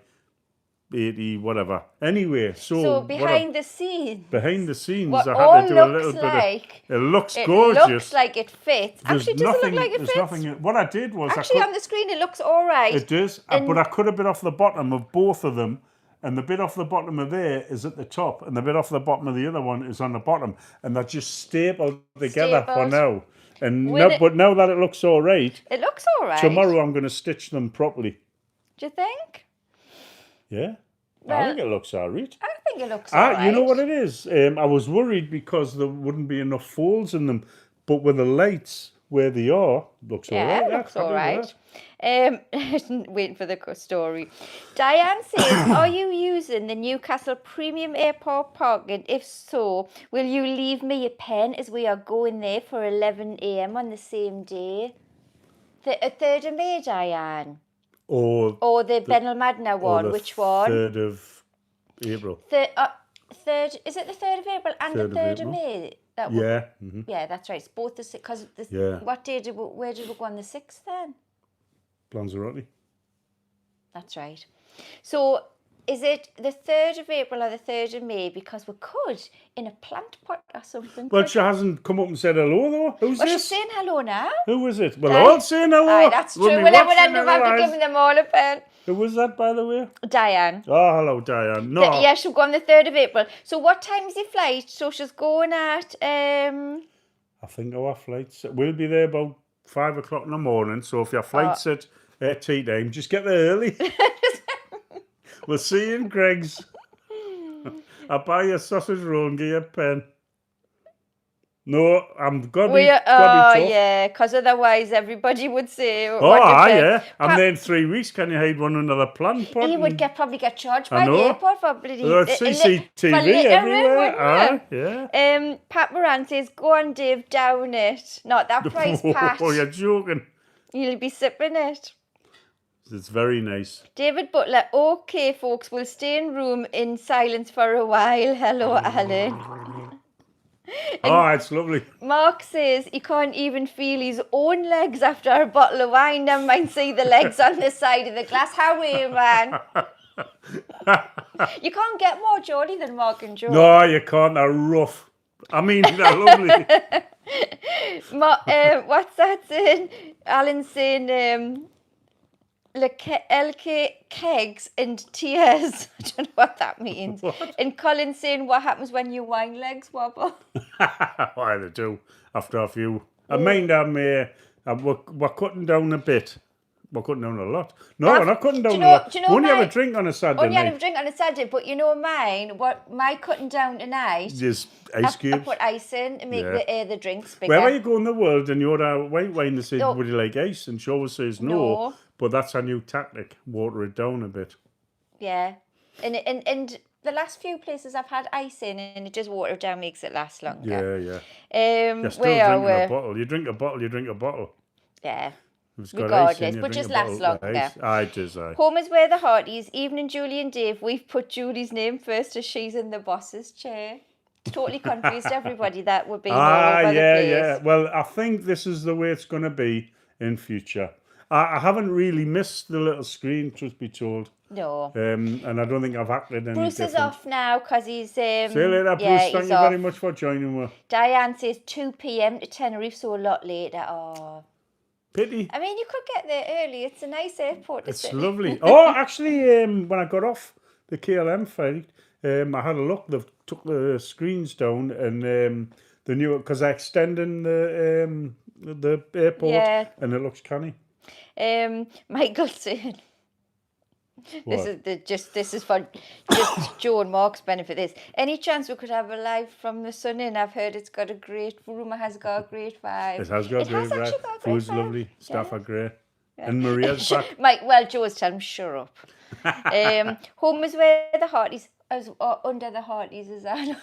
80, whatever. Anyway, so behind the scenes. Behind the scenes, What I all had to do a little looks bit like. It looks It gorgeous. looks like it fits. Actually, does it look like it fits? What I did was Actually, on the screen, it looks all right. It does, but I cut a bit off the bottom of both of them. And the bit off the bottom of there is at the top, and the bit off the bottom of the other one is on the bottom, and they're just stapled together for now. And but now that it looks all right, it looks all right. Tomorrow I'm going to stitch them properly. Do you think? Yeah, I think it looks all right. I think it looks all right. You know what it is? I was worried because there wouldn't be enough folds in them, but with the lights where they are, looks all right. Yeah, it looks all right. Waiting for the story. Diane says, are you using the Newcastle Premium Airport parking? If so, will you leave me a pen as we are going there for 11 a.m. on the same day? The 3rd of May, Diane? Or the Benalmadena one, which one? 3rd of April. Third, is it the 3rd of April and the 3rd of May? That Yeah. yeah, that's right. It's both the 6th. Because Yeah. what day where did we go on the 6th then? Lanzarote. That's right. So is it the 3rd of April or the 3rd of May? Because we could in a plant pot or something. Well, she hasn't come up and said hello, though. Who's Well, this? she's saying hello now. Who was it? Well, all saying hello. Aye, that's true. We'll be Well, then we'll watching end up having to otherwise. give them all a pen. Who was that, by the way? Diane. Oh, hello, Diane. No. Yeah, she'll go on the 3rd of April. So what time's your flight? So she's going at... I think our flights... We'll be there about 5 o'clock in the morning, so if your flight's at tea time, just get there early. We'll see you in Greg's. I'll buy you a sausage roll and give you a pen. No, I'm going to be tough. yeah, because otherwise everybody would say... Oh, yeah. And then 3 weeks, can you hide one another plant pot? He would probably get charged by the airport for bloody... CCTV everywhere. Yeah. Pat Moran says, go on, Dave, down it. Not that price, Pat. Oh, you're joking. You'll be sipping it. It's very nice. David Butler, okay, folks, we'll stay in room in silence for a while. Hello, Alan. Oh, it's lovely. Mark says he can't even feel his own legs after a bottle of wine. Never mind see the legs on the side of the glass. How are you, man? You can't get more Geordie than Mark and Joe. No, you can't. They're rough. I mean, they're lovely. What's that saying? Alan's saying... LK kegs and tears. I don't know what that means. What? And Colin's saying, what happens when your wine legs wobble? Why they do after a few. I mind we're cutting down a bit. We're cutting down a lot. No, we're not cutting down a lot. Only have a drink on a Saturday Only night. have a drink on a Saturday, but you know mine, what my cutting down tonight, just ice cubes. I put ice in to make the drinks bigger. Wherever you go in the world and you order white wine, they say, would you like ice? And she always says no. But that's a new tactic. Water it down a bit. Yeah. And the last few places I've had ice in and it just water it down makes it last longer. Yeah. You're still drinking a bottle. You drink a bottle. Yeah. Regardless, but just lasts longer. Aye, it is, aye. Home is where the hearties. Evening, Julie and Dave. We've put Julie's name first as she's in the boss's chair. Totally confused everybody that would be all over the place. Yeah. Well, I think this is the way it's going to be in future. I haven't really missed the little screen, truth be told. No. And I don't think I've acted any Bruce different. is off now because he's... See you later, Bruce. Thank you very much for joining me. Diane says 2 p.m. to Tenerife, so a lot later. Oh. Pity. I mean, you could get there early. It's a nice airport. It's lovely. Oh, actually, when I got off the KLM flight, I had a look. They've took the screens down and the new... Because they're extending the airport and it looks canny. Michael saying... This is for just Joe and Mark's benefit. Any chance we could have a live from the sun in? I've heard it's got a great rumour has got a great vibe. It has got a great vibe. Food's lovely. Staff are great. Yeah. And Maria's back. Mike, well, Joe's telling him shut up. Home is where the hearties under the hearties is that.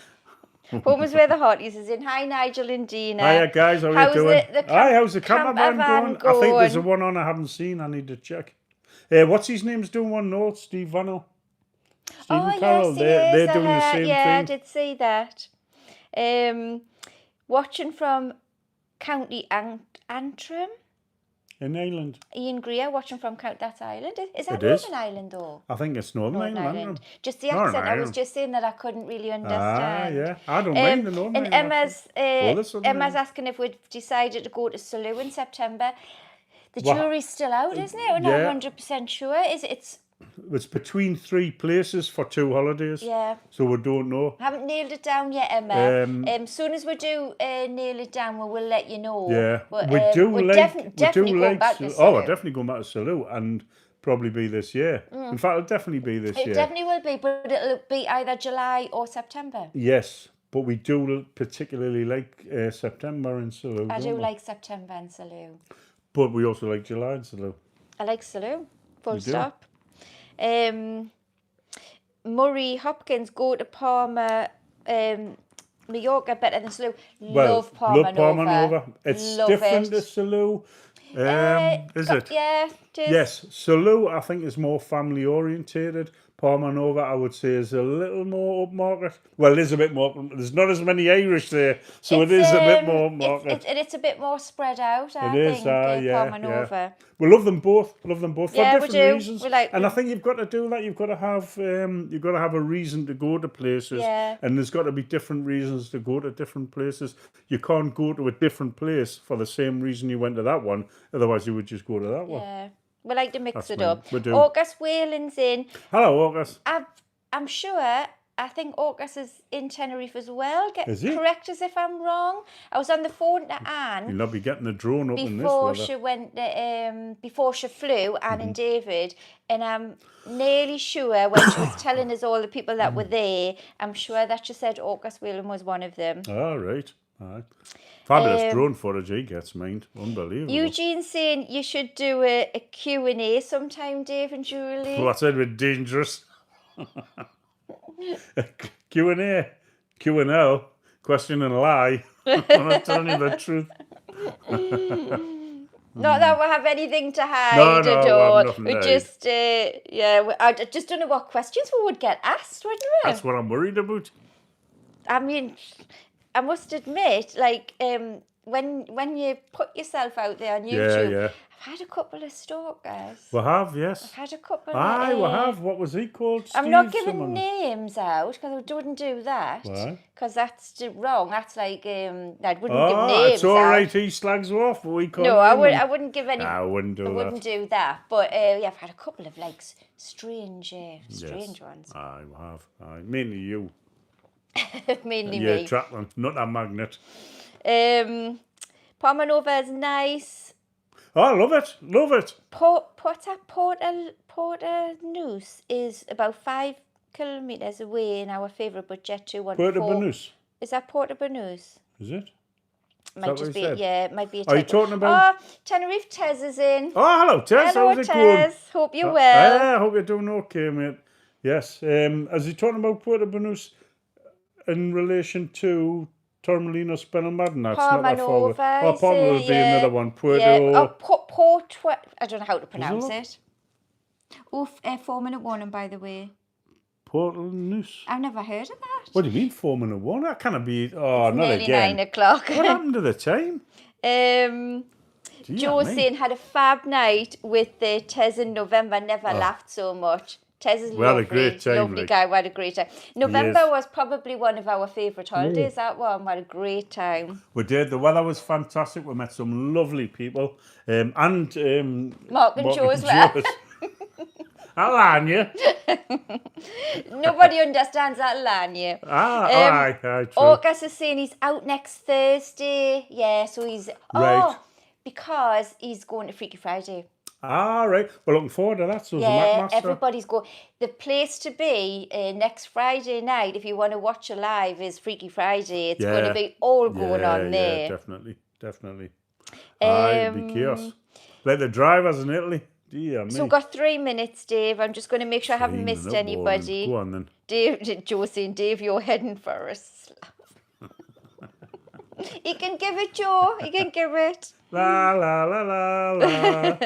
Home is where the hearties is in. Hi, Nigel and Dina. Hiya, guys. How are you doing? How's the camper van going? I think there's one on I haven't seen. I need to check. What's his name's doing one? No, Steve Vannell. Stephen Carroll. Yes, they're doing the same thing. Yeah, I did see that. Watching from County Antrim. In Ireland. Ian Greer watching from that's Ireland. Is that Northern Ireland though? I think it's Northern Ireland. Just the accent. I was just saying that I couldn't really understand. Yeah. I don't mind the Northern Ireland. And Emma's asking if we've decided to go to Salou in September. The jury's still out, isn't it? We're not 100% sure. It's between 3 places for 2 holidays. Yeah. So we don't know. Haven't nailed it down yet, Emma. Soon as we do nail it down, we will let you know. Yeah. But, we're definitely going back to Salou. We're definitely going back to Salou and probably be this year. In fact, it'll definitely be this year. It definitely will be, but it'll be either July or September. Yes. But we do particularly like September in Salou. I do like September in Salou. But we also like July in Salou. I like Salou. Full stop. Murray Hopkins go to Palma, Mallorca better than Salou. Love Palma Nova. It's different to Salou. Is it? Yeah, it is. Yes, Salou I think is more family orientated. Palmanova, I would say, is a little more upmarket. Well, there's a bit more. There's not as many Irish there, so it is a bit more upmarket. It's a bit more spread out, I It is, think, yeah. Palmanova. We love them both. Love them both for Yeah, we different do. reasons. We like and I them. think you've got to do that. You've got to have a reason to go to places. Yeah. And there's got to be different reasons to go to different places. You can't go to a different place for the same reason you went to that one. Otherwise, you would just go to that one. Yeah. We like to mix it me. up. We do. August Whalen's in. Hello, August. I'm sure. I think August is in Tenerife as well. Is he? Correct us if I'm wrong. I was on the phone to Anne. You'll not be getting a drone up in this Before weather. she went, before she flew, Anne and David, and I'm nearly sure when she was telling us all the people that were there, I'm sure that she said August Whalen was one of them. All right. Fabulous drone footage he gets, mind. Unbelievable. Eugene's saying you should do a Q&A sometime, Dave and Julie. Well, I said we're dangerous. Q&A. Q&L. Question and lie. I'm not telling you the truth. Not that we have anything to hide No, at we have all. nothing We to hide. just, I just don't know what questions we would get asked, wouldn't we? That's what I'm worried about. I mean, I must admit, like, when you put yourself out there on YouTube, Yeah. I've had a couple of stalkers. We have, yes. I've had a couple Aye, of... we have. What was he called? I'm not Steve giving someone? names out because I wouldn't do that. Why? Because that's wrong. That's like, I wouldn't give Oh, names it's all out. right. He slags you off, but we can't. No, I wouldn't give any. I wouldn't do I that. wouldn't do that. But yeah, I've had a couple of like strange Yes. ones. Aye, we have. Aye. Mainly you. Mainly Yeah, me. Trackman, not that magnet. Palmanova is nice. Oh, I love it. Love it. Porta Noose is about 5 kilometres away in our favourite budget 214. Puerto Banús. Is that Porta Banús? Is it? Might what just he be, said? yeah, it might be a Are you typo. talking about? Oh, Tenerife Tez is in. Oh, hello, Tess. Hello, How's it going? Tez. Hope you're well. Yeah, I hope you're doing okay, mate. Yes. Is he talking about Puerto Banús in relation to Torremolinos Benalmádena? That's not that far away. Palmanova. Oh, Palma would be another one. Puerto... Yeah. Oh, I don't know how to pronounce it. Oh, 4-minute warning, by the way. Puerto Banús. I've never heard of that. What do you mean 4-minute? That cannot be... Oh, not Nearly again. 9 o'clock. What happened to the time? Josephine had a fab night with Tez in November. Never laughed so much. Tez is We had a lovely, great time, lovely like. guy. We had a great time. November Yes. was probably one of our favourite holidays. That one, we had a great time. We did. The weather was fantastic. We met some lovely people. And Mark and Joe as well. Alanya. Nobody understands that Lanya. Aye, true. August is saying he's out next Thursday. Yeah, so he's... Right. Oh, because he's going to Freaky Friday. Right. We're looking forward to that. So Yeah, the everybody's going. The place to be next Friday night, if you want to watch a live, is Freaky Friday. It's going to be all going on there. Yeah, definitely. Aye, it'll be chaos. Like the drivers in Italy. Dear me. So we've got 3 minutes, Dave. I'm just going to make sure I haven't missed Cleaning up, anybody. Go on then. Dave, Josie and Dave, you're heading for a slap. He can give it, Joe. He can give it. La la la la la.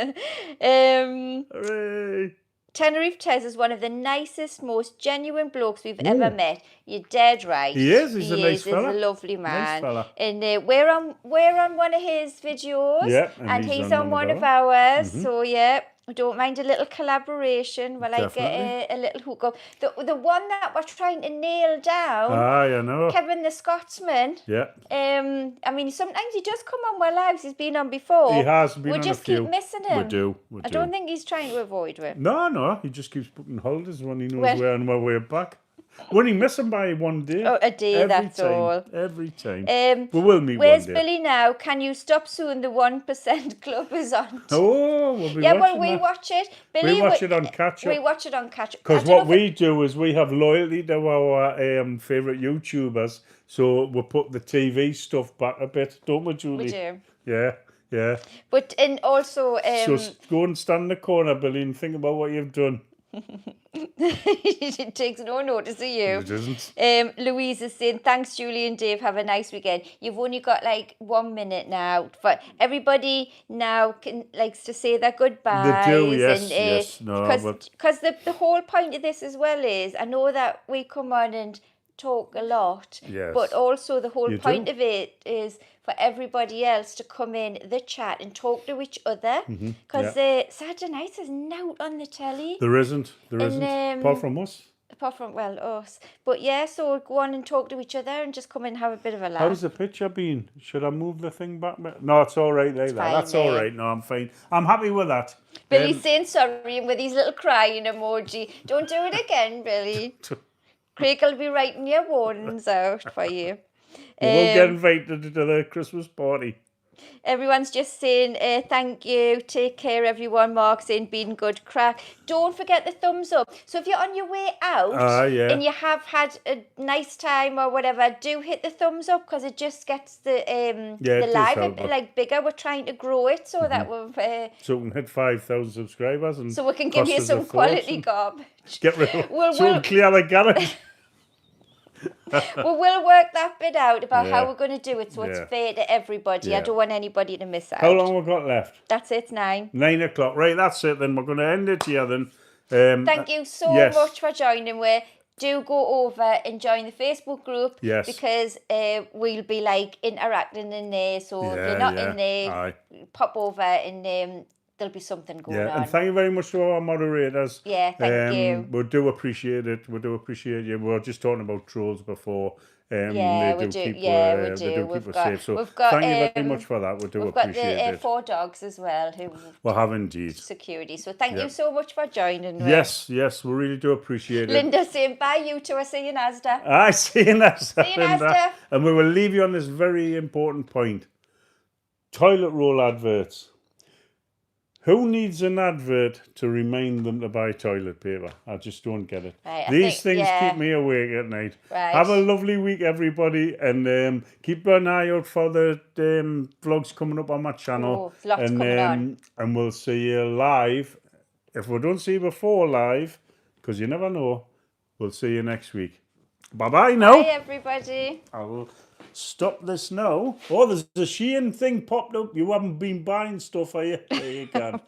Hooray. Tenerife Tez is one of the nicest, most genuine blokes we've ever met. You're dead right. He is. He's a nice fella. He's a lovely man. Nice fella. And we're on one of his videos. Yeah, and he's on one of ours. So yeah, I don't mind a little collaboration. We like a little hookup. The one that we're trying to nail down. I know. Kevin the Scotsman. Yeah. I mean, sometimes he does come on our lives. He's been on before. He has been on We just a few. keep missing him. We do. I don't think he's trying to avoid it. No. He just keeps putting holidays when he knows we're on my way back. We only miss him by one day. Oh, a day, that's all. Every time. We will meet Where's one day. Billy now? Can you stop soon? The 1% Club is on. Oh, we'll be Yeah, watching well, we that. watch it. Billy, We watch it on catch-up. We watch it on catch-up. Because what we do is we have loyalty to our favourite YouTubers, so we put the TV stuff back a bit, don't we, Julie? We do. Yeah. But and also... So go and stand in the corner, Billy, and think about what you've done. It takes no notice of you. It doesn't. Louise is saying, thanks, Julie and Dave. Have a nice weekend. You've only got like 1 minute now. For everybody now likes to say their goodbyes. They do, yes, and, yes. No, because the whole point of this as well is, I know that we come on and talk a lot, Yes. but also the whole You point do. of it is for everybody else to come in the chat and talk to each other, because Saturday nights is now on the telly. There isn't. Apart from us. Apart from, well, us. But yeah, so go on and talk to each other and just come in and have a bit of a laugh. How's the picture been? Should I move the thing back? No, it's all right like that. fine, That's all eh? right. No, I'm fine. I'm happy with that. Billy's saying sorry and with his little crying emoji. Don't do it again, Billy. Craig will be writing your warnings out for you. We won't get invited to the Christmas party. Everyone's just saying thank you, take care everyone. Mark saying been good crack. Don't forget the thumbs up. So if you're on your way out and you have had a nice time or whatever, do hit the thumbs up, because it just gets the live a bit like bigger. We're trying to grow it so that we've so we can hit 5,000 subscribers, and so we can give you some quality garbage. Get rid of so we can clear the garage. We will work that bit out about how we're going to do it so it's fair to everybody. I don't want anybody to miss out. How long have we got left? That's it, 9. 9 o'clock. Right, that's it then. We're going to end it here then. Thank you so much for joining. Do go over and join the Facebook group. Yes. Because we'll be like interacting in there. So if you're not in there, pop over and there'll be something going on. And thank you very much to our moderators. Yeah, thank you. We do appreciate it. We do appreciate you. We were just talking about trolls before. Yeah, we do. They do keep us safe. So thank you very much for that. We do appreciate it. We've got the 4 dogs as well who we have indeed. Security. So thank you so much for joining. Yes, we really do appreciate it. Linda saying bye, you two. I see you, Asda. I see you, Asda. See you, Asda. And we will leave you on this very important point. Toilet roll adverts. Who needs an advert to remind them to buy toilet paper? I just don't get it. Right, These things keep me awake at night. Right. Have a lovely week, everybody, and keep an eye out for the vlogs coming up on my channel. Oh, lots coming on. And we'll see you live. If we don't see you before live, because you never know, we'll see you next week. Bye-bye now. Bye, everybody. I will stop this now. Oh, there's a Shein thing popped up. You haven't been buying stuff, are you? There you go.